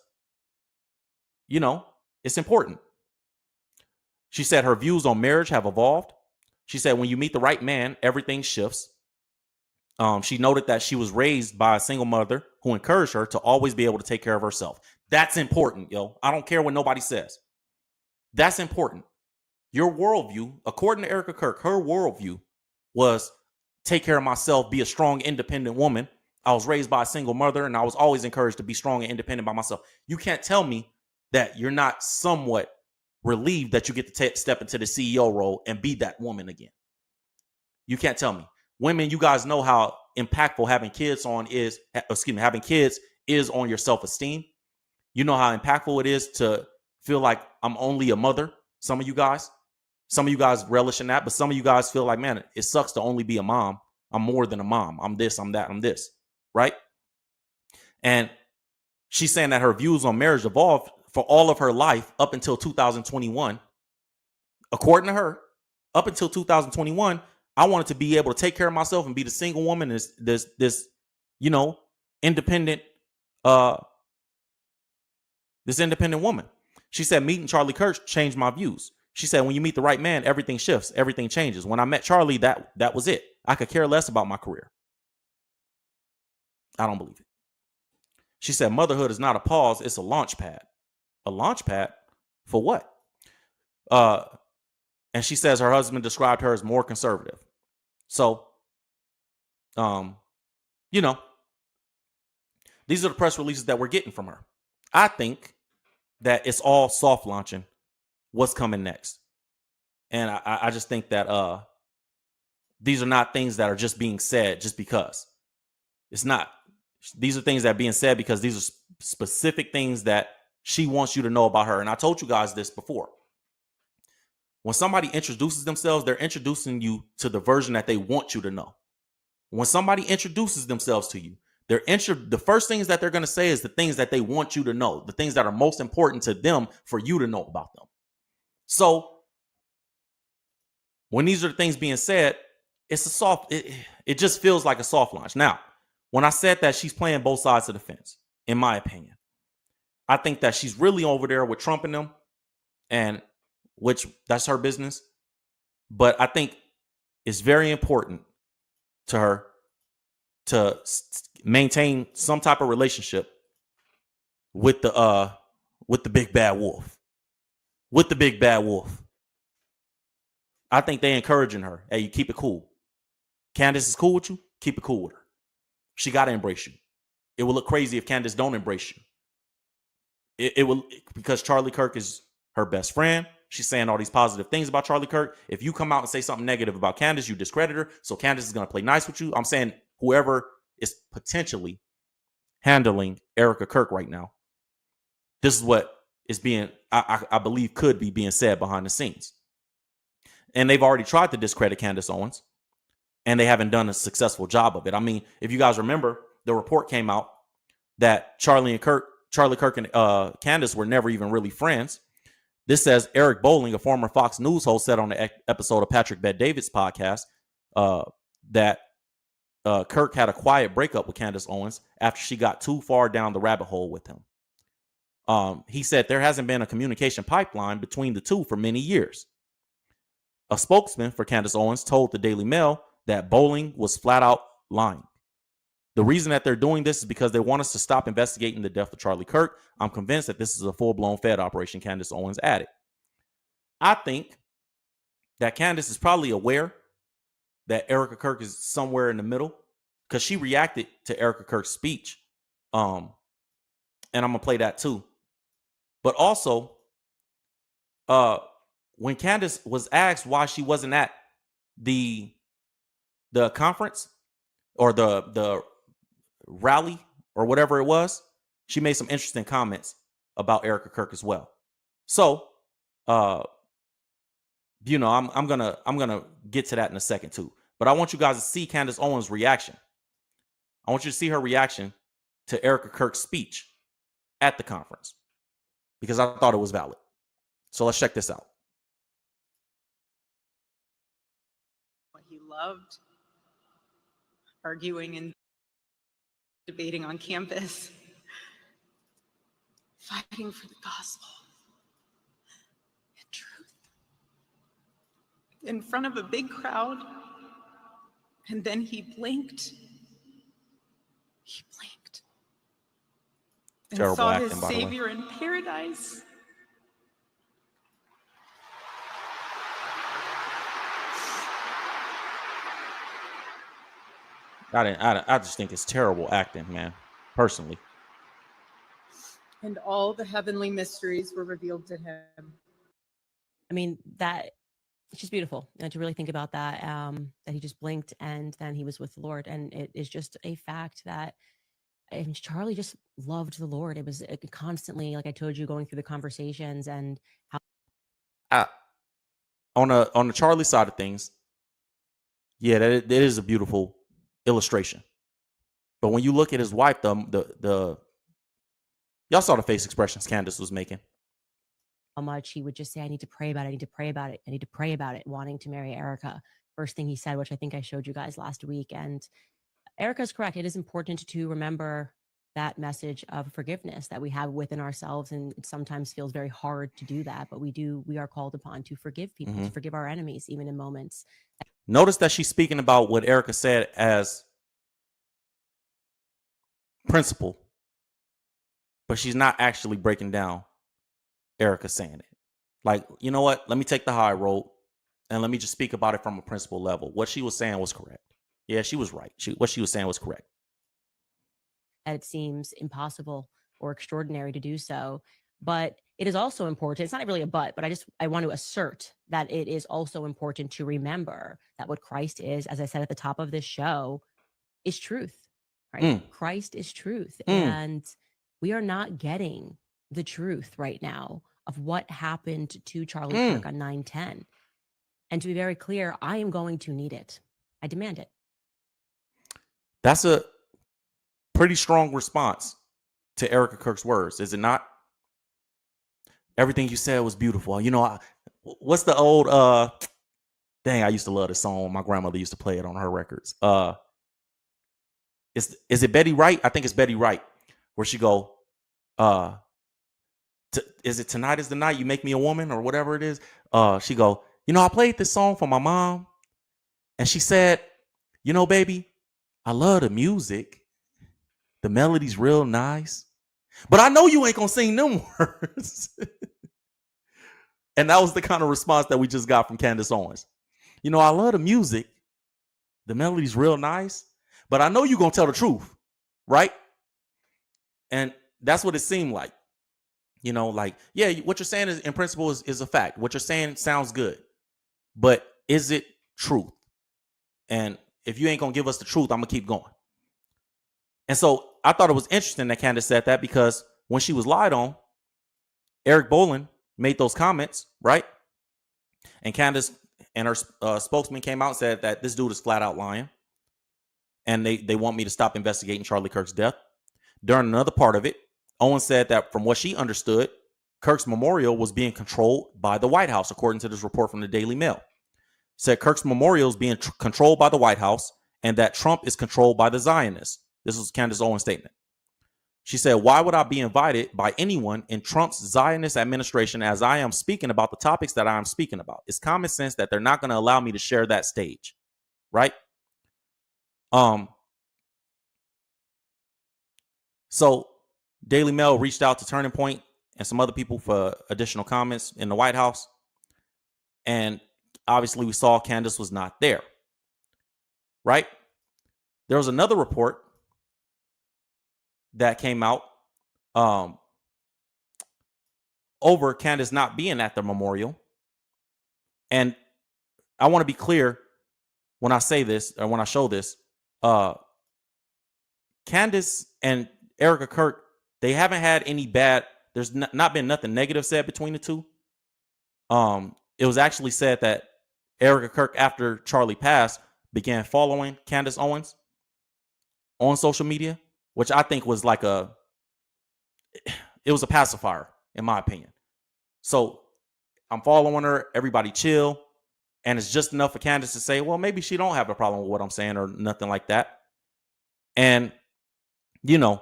it's important. She said her views on marriage have evolved. She said when you meet the right man, everything shifts. She noted that she was raised by a single mother who encouraged her to always be able to take care of herself. That's important, yo. I don't care what nobody says. That's important. Your worldview, according to Erica Kirk, her worldview was take care of myself, be a strong, independent woman. I was raised by a single mother, and I was always encouraged to be strong and independent by myself. You can't tell me that you're not somewhat relieved that you get to step into the CEO role and be that woman again. You can't tell me. Women, you guys know how impactful having kids having kids is on your self-esteem. You know how impactful it is to feel like I'm only a mother. Some of you guys relish in that, but some of you guys feel like, man, it sucks to only be a mom. I'm more than a mom. I'm this, I'm that, I'm this, right? And she's saying that her views on marriage evolved for all of her life up until 2021. According to her, up until 2021, I wanted to be able to take care of myself and be the single woman, this independent, this independent woman. She said, meeting Charlie Kirk changed my views. She said, when you meet the right man, everything shifts, everything changes. When I met Charlie, that was it. I could care less about my career. I don't believe it. She said, motherhood is not a pause, it's a launch pad. A launch pad? For what? And she says her husband described her as more conservative. So, these are the press releases that we're getting from her. I think that it's all soft launching what's coming next. And I just think that these are not things that are just being said just because. It's not. These are things that are being said because these are specific things that she wants you to know about her. And I told you guys this before. When somebody introduces themselves, they're introducing you to the version that they want you to know. When somebody introduces themselves to you, the first things that they're going to say is the things that they want you to know, the things that are most important to them for you to know about them. So when these are the things being said, it just feels like a soft launch. Now, when I said that she's playing both sides of the fence, in my opinion, I think that she's really over there with Trump and them, and which that's her business. But I think it's very important to her to maintain some type of relationship with the big bad wolf. With the big bad wolf. I think they encouraging her. Hey, you keep it cool. Candace is cool with you. Keep it cool with her. She got to embrace you. It will look crazy if Candace don't embrace you. It will, because Charlie Kirk is her best friend. She's saying all these positive things about Charlie Kirk. If you come out and say something negative about Candace, you discredit her. So Candace is going to play nice with you. I'm saying whoever is potentially handling Erica Kirk right now, this is what is being, I believe, could be being said behind the scenes. And they've already tried to discredit Candace Owens, and they haven't done a successful job of it. I mean, if you guys remember, the report came out that Charlie Kirk and Candace were never even really friends. This says Eric Bolling, a former Fox News host, said on the episode of Patrick Bet-David's podcast that Kirk had a quiet breakup with Candace Owens after she got too far down the rabbit hole with him. He said there hasn't been a communication pipeline between the two for many years. A spokesman for Candace Owens told the Daily Mail that Bolling was flat out lying. The reason that they're doing this is because they want us to stop investigating the death of Charlie Kirk. I'm convinced that this is a full-blown Fed operation, Candace Owens added. I think that Candace is probably aware that Erica Kirk is somewhere in the middle because she reacted to Erica Kirk's speech. And I'm going to play that too. But also, when Candace was asked why she wasn't at the conference or the rally or whatever it was, she made some interesting comments about Erica Kirk as well. So, I'm gonna get to that in a second too. But I want you guys to see Candace Owens' reaction. I want you to see her reaction to Erica Kirk's speech at the conference because I thought it was valid. So let's check this out. What he loved, arguing and debating on campus, fighting for the gospel and truth in front of a big crowd. And then he blinked. He blinked and Terrible saw acting, his by the way. Savior in paradise. I just think it's terrible acting, man. Personally. And all the heavenly mysteries were revealed to him. I mean, that it's just beautiful to really think about that. That he just blinked and then he was with the Lord, and it is just a fact that. And Charlie just loved the Lord. It was constantly, like I told you, going through the conversations and how. On the Charlie side of things, yeah, that is a beautiful illustration. But when you look at his wife, the y'all saw the face expressions Candace was making. How much he would just say, I need to pray about it. I need to pray about it. I need to pray about it. Wanting to marry Erika. First thing he said, which I think I showed you guys last week. And Erika's correct. It is important to remember that message of forgiveness that we have within ourselves. And it sometimes feels very hard to do that. But we are called upon to forgive people, to forgive our enemies, even in moments. Notice that she's speaking about what Erika said as principle, but she's not actually breaking down Erika saying it. Like, you know what? Let me take the high road and let me just speak about it from a principle level. What she was saying was correct. Yeah, she was right. What she was saying was correct. It seems impossible or extraordinary to do so. But it is also important. It's not really a but I want to assert that it is also important to remember that what Christ is, as I said at the top of this show, is truth, right? Christ is truth. And we are not getting the truth right now of what happened to Charlie Kirk on 9/10. And to be very clear, I am going to need it. I demand it. That's a pretty strong response to Erica Kirk's words, is it not? Everything you said was beautiful. You know, what's the old dang, I used to love this song. My grandmother used to play it on her records. Is it Betty Wright? I think it's Betty Wright, where she go, is it Tonight Is the Night You Make Me a Woman, or whatever it is? She go, you know, I played this song for my mom, and she said, you know, baby, I love the music. The melody's real nice, but I know you ain't gonna sing them words. And that was the kind of response that we just got from Candace Owens. You know, I love the music. The melody's real nice, but I know you're gonna tell the truth, right? And that's what it seemed like. You know, like, yeah, what you're saying is in principle is a fact. What you're saying sounds good, but is it truth? And if you ain't gonna give us the truth, I'm gonna keep going. And so I thought it was interesting that Candace said that, because when she was lied on, Eric Bolin made those comments, right? And Candace and her spokesman came out and said that this dude is flat out lying. And they want me to stop investigating Charlie Kirk's death. During another part of it, Owens said that from what she understood, Kirk's memorial was being controlled by the White House, according to this report from the Daily Mail. Said Kirk's memorial is being controlled by the White House and that Trump is controlled by the Zionists. This was Candace Owens' statement. She said, why would I be invited by anyone in Trump's Zionist administration as I am speaking about the topics that I am speaking about? It's common sense that they're not going to allow me to share that stage, right? So Daily Mail reached out to Turning Point and some other people for additional comments in the White House. And obviously we saw Candace was not there, right? There was another report that came out over Candace not being at the memorial. And I want to be clear when I say this, or when I show this, Candace and Erika Kirk, they haven't had any bad, there's not been nothing negative said between the two. It was actually said that Erika Kirk, after Charlie passed, began following Candace Owens on social media, which I think was like it was a pacifier, in my opinion. So I'm following her, everybody chill. And it's just enough for Candace to say, well, maybe she don't have a problem with what I'm saying or nothing like that. And, you know,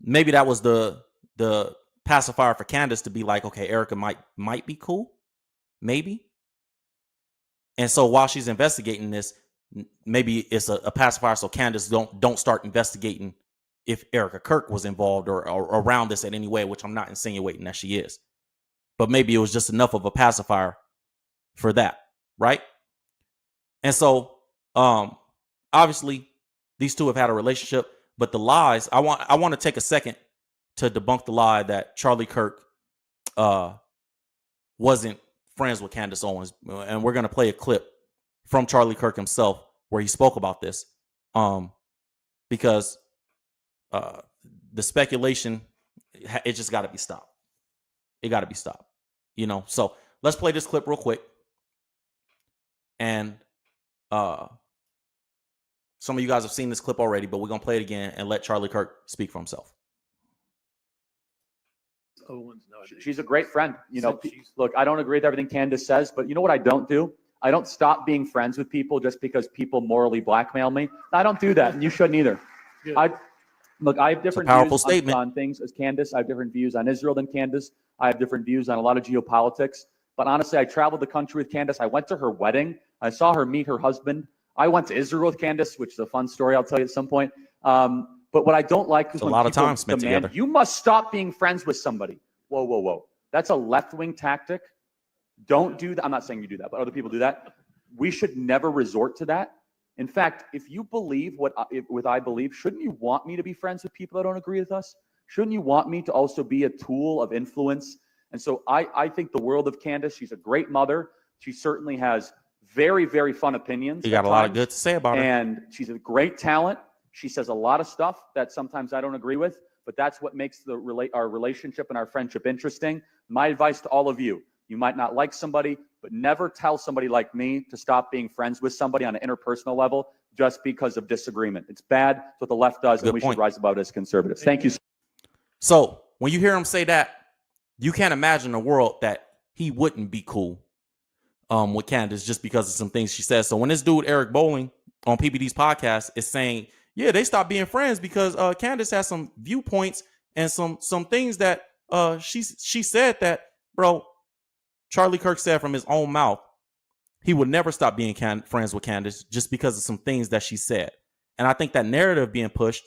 maybe that was the pacifier for Candace to be like, okay, Erika might be cool. Maybe. And so while she's investigating this, maybe it's a pacifier so Candace don't start investigating if Erika Kirk was involved or around this in any way, which I'm not insinuating that she is. But maybe it was just enough of a pacifier for that, right? And so obviously These two have had a relationship, but the lies, I want to take a second to debunk the lie that Charlie Kirk wasn't friends with Candace Owens. And we're going to play a clip from Charlie Kirk himself where he spoke about this. Because the speculation, it just got to be stopped. It got to be stopped. So let's play this clip real quick. And some of you guys have seen this clip already, but we're going to play it again and let Charlie Kirk speak for himself. Owens nowadays. She's a great friend. Look, I don't agree with everything Candace says, but you know what I don't do? I don't stop being friends with people just because people morally blackmail me. I don't do that, and you shouldn't either. I have different views on things as Candace. I have different views on Israel than Candace. I have different views on a lot of geopolitics. But honestly, I traveled the country with Candace. I went to her wedding. I saw her meet her husband. I went to Israel with Candace, which is a fun story I'll tell you at some point. But what I don't like is when people demand, you must stop being friends with somebody. Whoa, whoa, whoa. That's a left-wing tactic. Don't do that. I'm not saying you do that, but other people do that. We should never resort to that. In fact, if you believe what I believe, shouldn't you want me to be friends with people that don't agree with us? Shouldn't you want me to also be a tool of influence? And so I think the world of Candace. She's a great mother. She certainly has very, very fun opinions. You got a lot of good to say about her. And she's a great talent. She says a lot of stuff that sometimes I don't agree with, but that's what makes our relationship and our friendship interesting. My advice to all of you, you might not like somebody, but never tell somebody like me to stop being friends with somebody on an interpersonal level just because of disagreement. It's bad. It's what the left does, and we should rise above it as conservatives. Thank you. So when you hear him say that, you can't imagine a world that he wouldn't be cool with Candace just because of some things she says. So when this dude, Eric Bowling, on PBD's podcast is saying, yeah, they stopped being friends because Candace has some viewpoints and some things that she said that, bro, Charlie Kirk said from his own mouth, he would never stop being friends with Candace just because of some things that she said. And I think that narrative being pushed,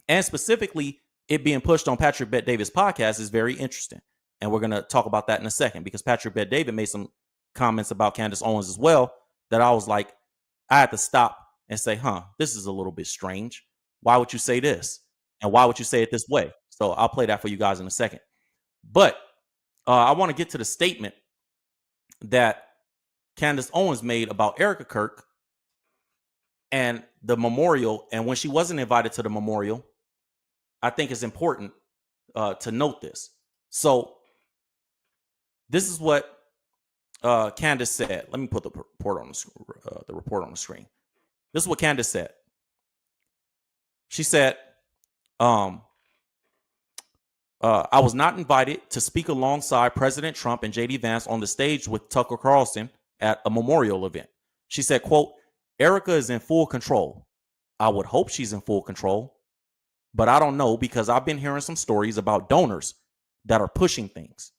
and specifically it being pushed on Patrick Bet-David's podcast, is very interesting. And we're going to talk about that in a second, because Patrick Bet-David made some comments about Candace Owens as well that I was like, I had to stop and say, this is a little bit strange. Why would you say this? And why would you say it this way? So I'll play that for you guys in a second. But I want to get to the statement that Candace Owens made about Erica Kirk and the memorial. And when she wasn't invited to the memorial, I think it's important to note this. So this is what Candace said. Let me put the report on the screen. This is what Candace said. She said, I was not invited to speak alongside President Trump and J.D. Vance on the stage with Tucker Carlson at a memorial event. She said, quote, Erika is in full control. I would hope she's in full control, but I don't know, because I've been hearing some stories about donors that are pushing things.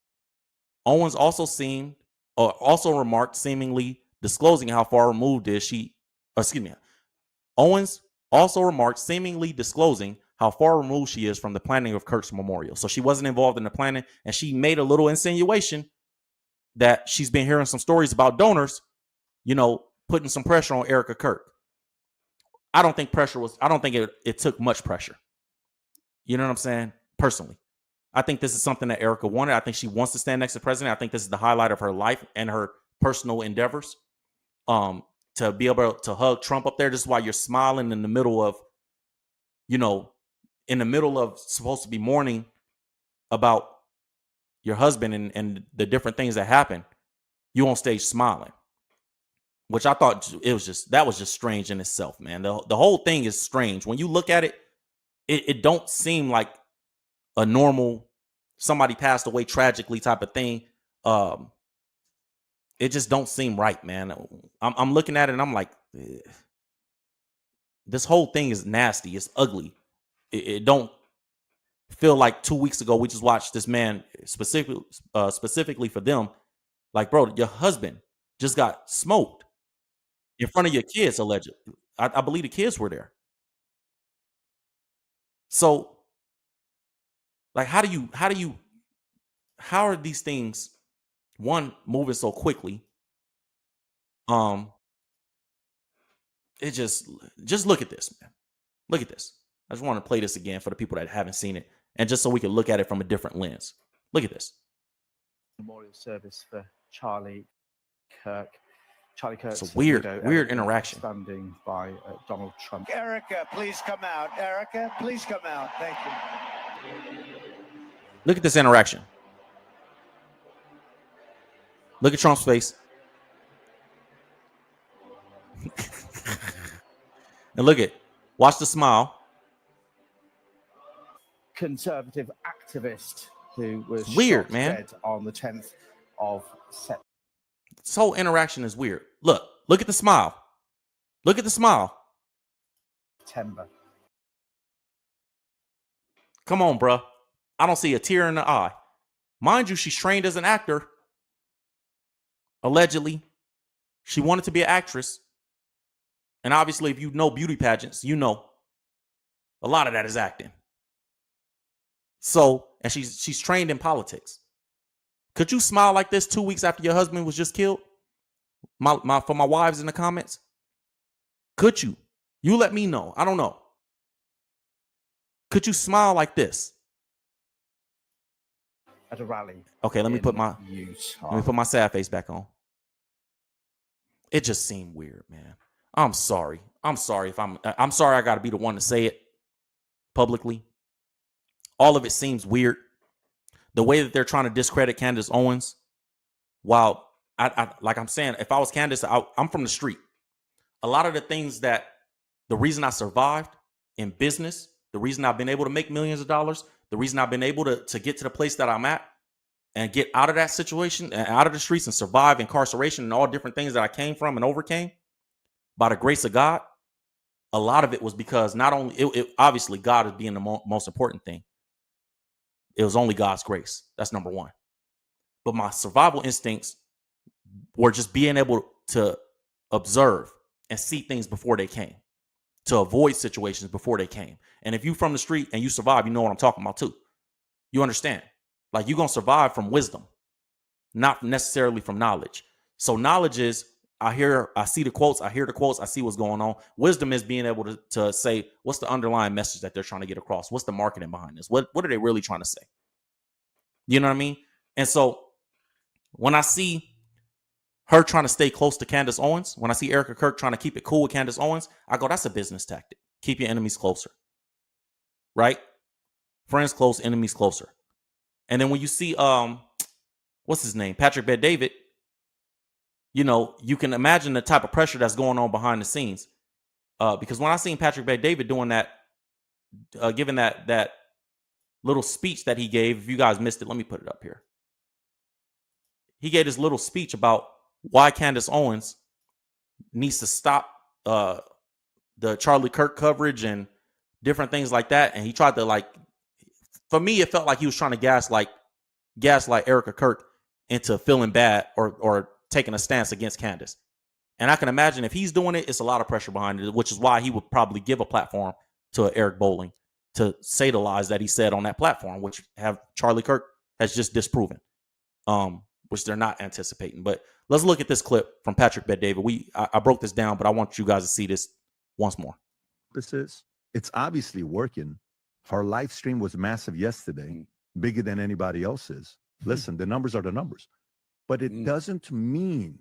Owens also remarked, seemingly disclosing how far removed Owens also remarked, seemingly disclosing how far removed she is from the planning of Kirk's memorial. So she wasn't involved in the planning, and she made a little insinuation that she's been hearing some stories about donors, putting some pressure on Erika Kirk. I don't think it took much pressure. You know what I'm saying? Personally, I think this is something that Erika wanted. I think she wants to stand next to the president. I think this is the highlight of her life and her personal endeavors. To be able to hug Trump up there. This is why you're smiling in the middle of, supposed to be mourning about your husband and the different things that happen. You on stage smiling, which I thought that was just strange in itself, man. The whole thing is strange. When you look at it, it don't seem like a normal somebody passed away tragically type of thing. It just don't seem right, man. I'm looking at it and I'm like, this whole thing is nasty. It's ugly. It don't feel like 2 weeks ago we just watched this man specifically for them. Like, bro, your husband just got smoked in front of your kids, allegedly. I believe the kids were there. So, like, how are these things, one, moving so quickly? it just look at this, man. Look at this. I just want to play this again for the people that haven't seen it, and just so we can look at it from a different lens. Look at this. Memorial service for Charlie Kirk. Charlie Kirk's It's a weird Erica, interaction. Standing by Donald Trump. Erica, please come out. Erica, please come out. Thank you. Look at this interaction. Look at Trump's face. And watch the smile. Conservative activist who was weird, shot man. dead on the 10th of September. This whole interaction is weird. Look at the smile. Look at the smile. Come on, bruh. I don't see a tear in the eye. Mind you, she's trained as an actor. Allegedly. She wanted to be an actress. And obviously, if you know beauty pageants, you know a lot of that is acting. So, and she's trained in politics. Could you smile like this 2 weeks after your husband was just killed? For my wives in the comments. Could you? You let me know. I don't know. Could you smile like this? At a rally. Okay, let me put my sad face back on. It just seemed weird, man. I'm sorry. I'm sorry I got to be the one to say it publicly. All of it seems weird. The way that they're trying to discredit Candace Owens, while I like I'm saying, if I was Candace, I'm from the street. A lot of the things that the reason I survived in business, the reason I've been able to make millions of dollars, the reason I've been able to get to the place that I'm at and get out of that situation and out of the streets and survive incarceration and all different things that I came from and overcame by the grace of God. A lot of it was because not only it obviously God is being the most important thing. It was only God's grace. That's number one. But my survival instincts were just being able to observe and see things before they came, to avoid situations before they came. And if you from the street and you survive, you know what I'm talking about too. You understand? Like you're going to survive from wisdom, not necessarily from knowledge. So knowledge is, I see the quotes, I hear the quotes, I see what's going on. Wisdom is being able to say, what's the underlying message that they're trying to get across? What's the marketing behind this? What are they really trying to say? You know what I mean? And so when I see her trying to stay close to Candace Owens, when I see Erica Kirk trying to keep it cool with Candace Owens, I go, that's a business tactic. Keep your enemies closer. Right? Friends close, enemies closer. And then when you see, what's his name? Patrick Bet-David, you know, you can imagine the type of pressure that's going on behind the scenes. Because when I seen Patrick Bet-David doing that, giving that little speech that he gave, if you guys missed it, let me put it up here. He gave this little speech about why Candace Owens needs to stop the Charlie Kirk coverage and different things like that. And he tried to, for me, it felt like he was trying to gaslight Erica Kirk into feeling bad or taking a stance against Candace. And I can imagine if he's doing it, it's a lot of pressure behind it, which is why he would probably give a platform to Eric Bolling to say the lies that he said on that platform, which have Charlie Kirk has just disproven, which they're not anticipating. But let's look at this clip from Patrick Bet-David. I broke this down, but I want you guys to see this once more. It's obviously working. Our live stream was massive yesterday, bigger than anybody else's. Listen, the numbers are the numbers, but it doesn't mean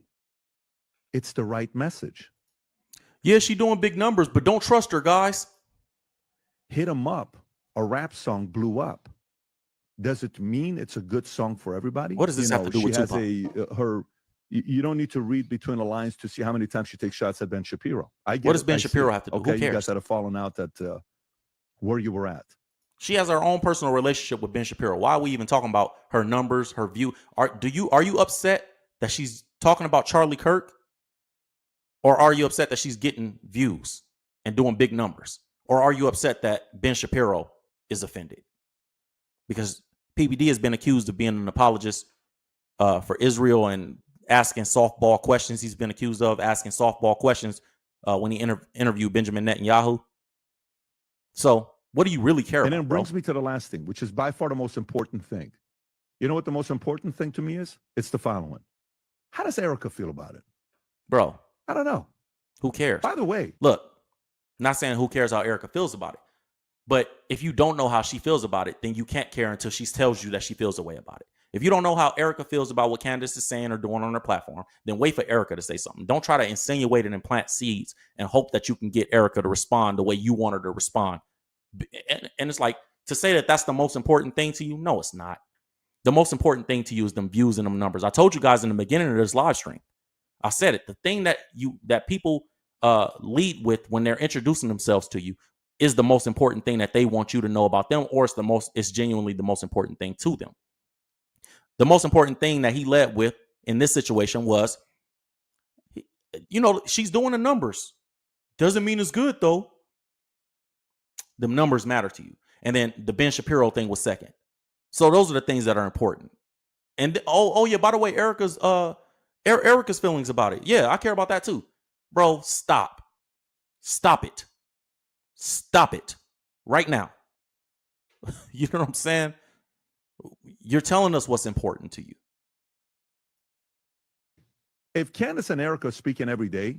it's the right message. Yeah, she's doing big numbers, but don't trust her, guys. Hit 'em Up, a rap song blew up. Does it mean it's a good song for everybody? What does this have to do with Tupac? You don't need to read between the lines to see how many times she takes shots at Ben Shapiro. What does Ben Shapiro have to do? Okay, Who cares? you guys had a falling out that where you were at. She has her own personal relationship with Ben Shapiro. Why are we even talking about her numbers, her view? Are you upset that she's talking about Charlie Kirk? Or are you upset that she's getting views and doing big numbers? Or are you upset that Ben Shapiro is offended? Because PBD has been accused of being an apologist for Israel and asking softball questions. He's been accused of asking softball questions when he interviewed Benjamin Netanyahu. So what do you really care about? And then it brings me to the last thing, which is by far the most important thing. You know what the most important thing to me is? It's the following. How does Erica feel about it? Bro. I don't know. Who cares? By the way, Look, not saying who cares how Erika feels about it. But if you don't know how she feels about it, then you can't care until she tells you that she feels a way about it. If you don't know how Erika feels about what Candace is saying or doing on her platform, then wait for Erika to say something. Don't try to insinuate and plant seeds and hope that you can get Erika to respond the way you want her to respond. And it's like, to say that that's the most important thing to you, no, it's not. The most important thing to you is them views and them numbers. I told you guys in the beginning of this live stream, I said it. The thing that people lead with when they're introducing themselves to you is the most important thing that they want you to know about them, or it's genuinely the most important thing to them. The most important thing that he led with in this situation was, she's doing the numbers. Doesn't mean it's good though. The numbers matter to you. And then the Ben Shapiro thing was second. So those are the things that are important. And yeah, by the way, Erika's feelings about it. Yeah, I care about that too. Bro, stop. Stop it. Stop it right now. You know what I'm saying? You're telling us what's important to you. if Candace and Erika are speaking every day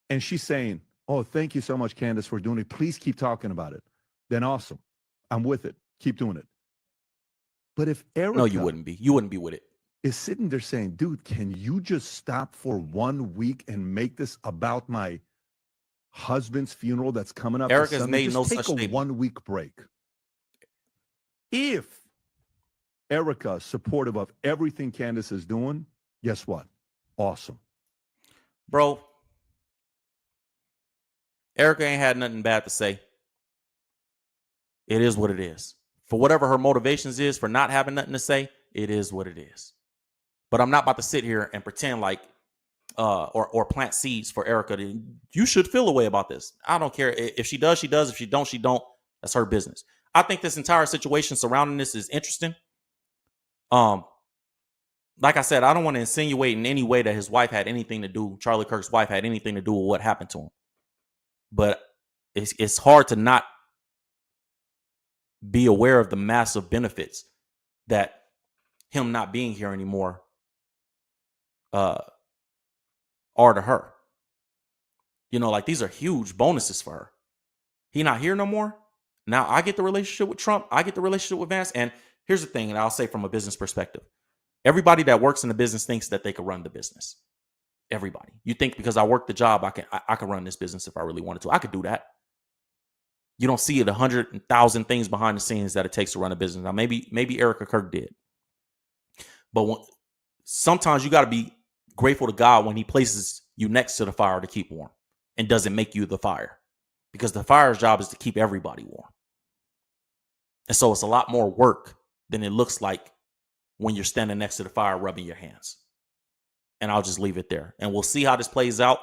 and she's saying, oh, thank you so much, Candace, for doing it. Please keep talking about it. Then awesome. I'm with it. Keep doing it. But if Erika No, you wouldn't be. You wouldn't be with it. Is sitting there saying, dude, can you just stop for 1 week and make this about my husband's funeral that's coming up? Erika's made just no take such a statement. 1 week break. If Erika is supportive of everything Candace is doing, guess what? Awesome. Bro, Erika ain't had nothing bad to say. It is what it is. For whatever her motivations is for not having nothing to say, it is what it is. But I'm not about to sit here and pretend like or plant seeds for Erika. You should feel a way about this. I don't care. If she does, she does. If she don't, she don't. That's her business. I think this entire situation surrounding this is interesting. Like I said, I don't want to insinuate in any way that his wife had anything to do, Charlie Kirk's wife had anything to do with what happened to him. But it's hard to not be aware of the massive benefits that him not being here anymore are to her. You know, like these are huge bonuses for her. He not here no more. Now I get the relationship with Trump. I get the relationship with Vance. And here's the thing, and I'll say from a business perspective, everybody that works in the business thinks that they can run the business. Everybody. You think because I work the job, I can run this business if I really wanted to. I could do that. You don't see it 100,000 things behind the scenes that it takes to run a business. Now, maybe Erica Kirk did. But sometimes you got to be grateful to God when he places you next to the fire to keep warm and doesn't make you the fire. Because the fire's job is to keep everybody warm. And so it's a lot more work than it looks like when you're standing next to the fire rubbing your hands. And I'll just leave it there. And we'll see how this plays out.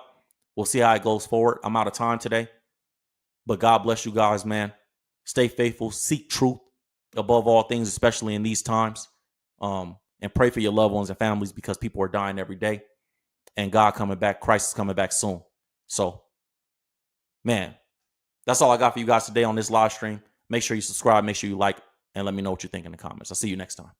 We'll see how it goes forward. I'm out of time today. But God bless you guys, man. Stay faithful. Seek truth above all things, especially in these times. And pray for your loved ones and families because people are dying every day. And God coming back. Christ is coming back soon. So, man, that's all I got for you guys today on this live stream. Make sure you subscribe. Make sure you like. And let me know what you think in the comments. I'll see you next time.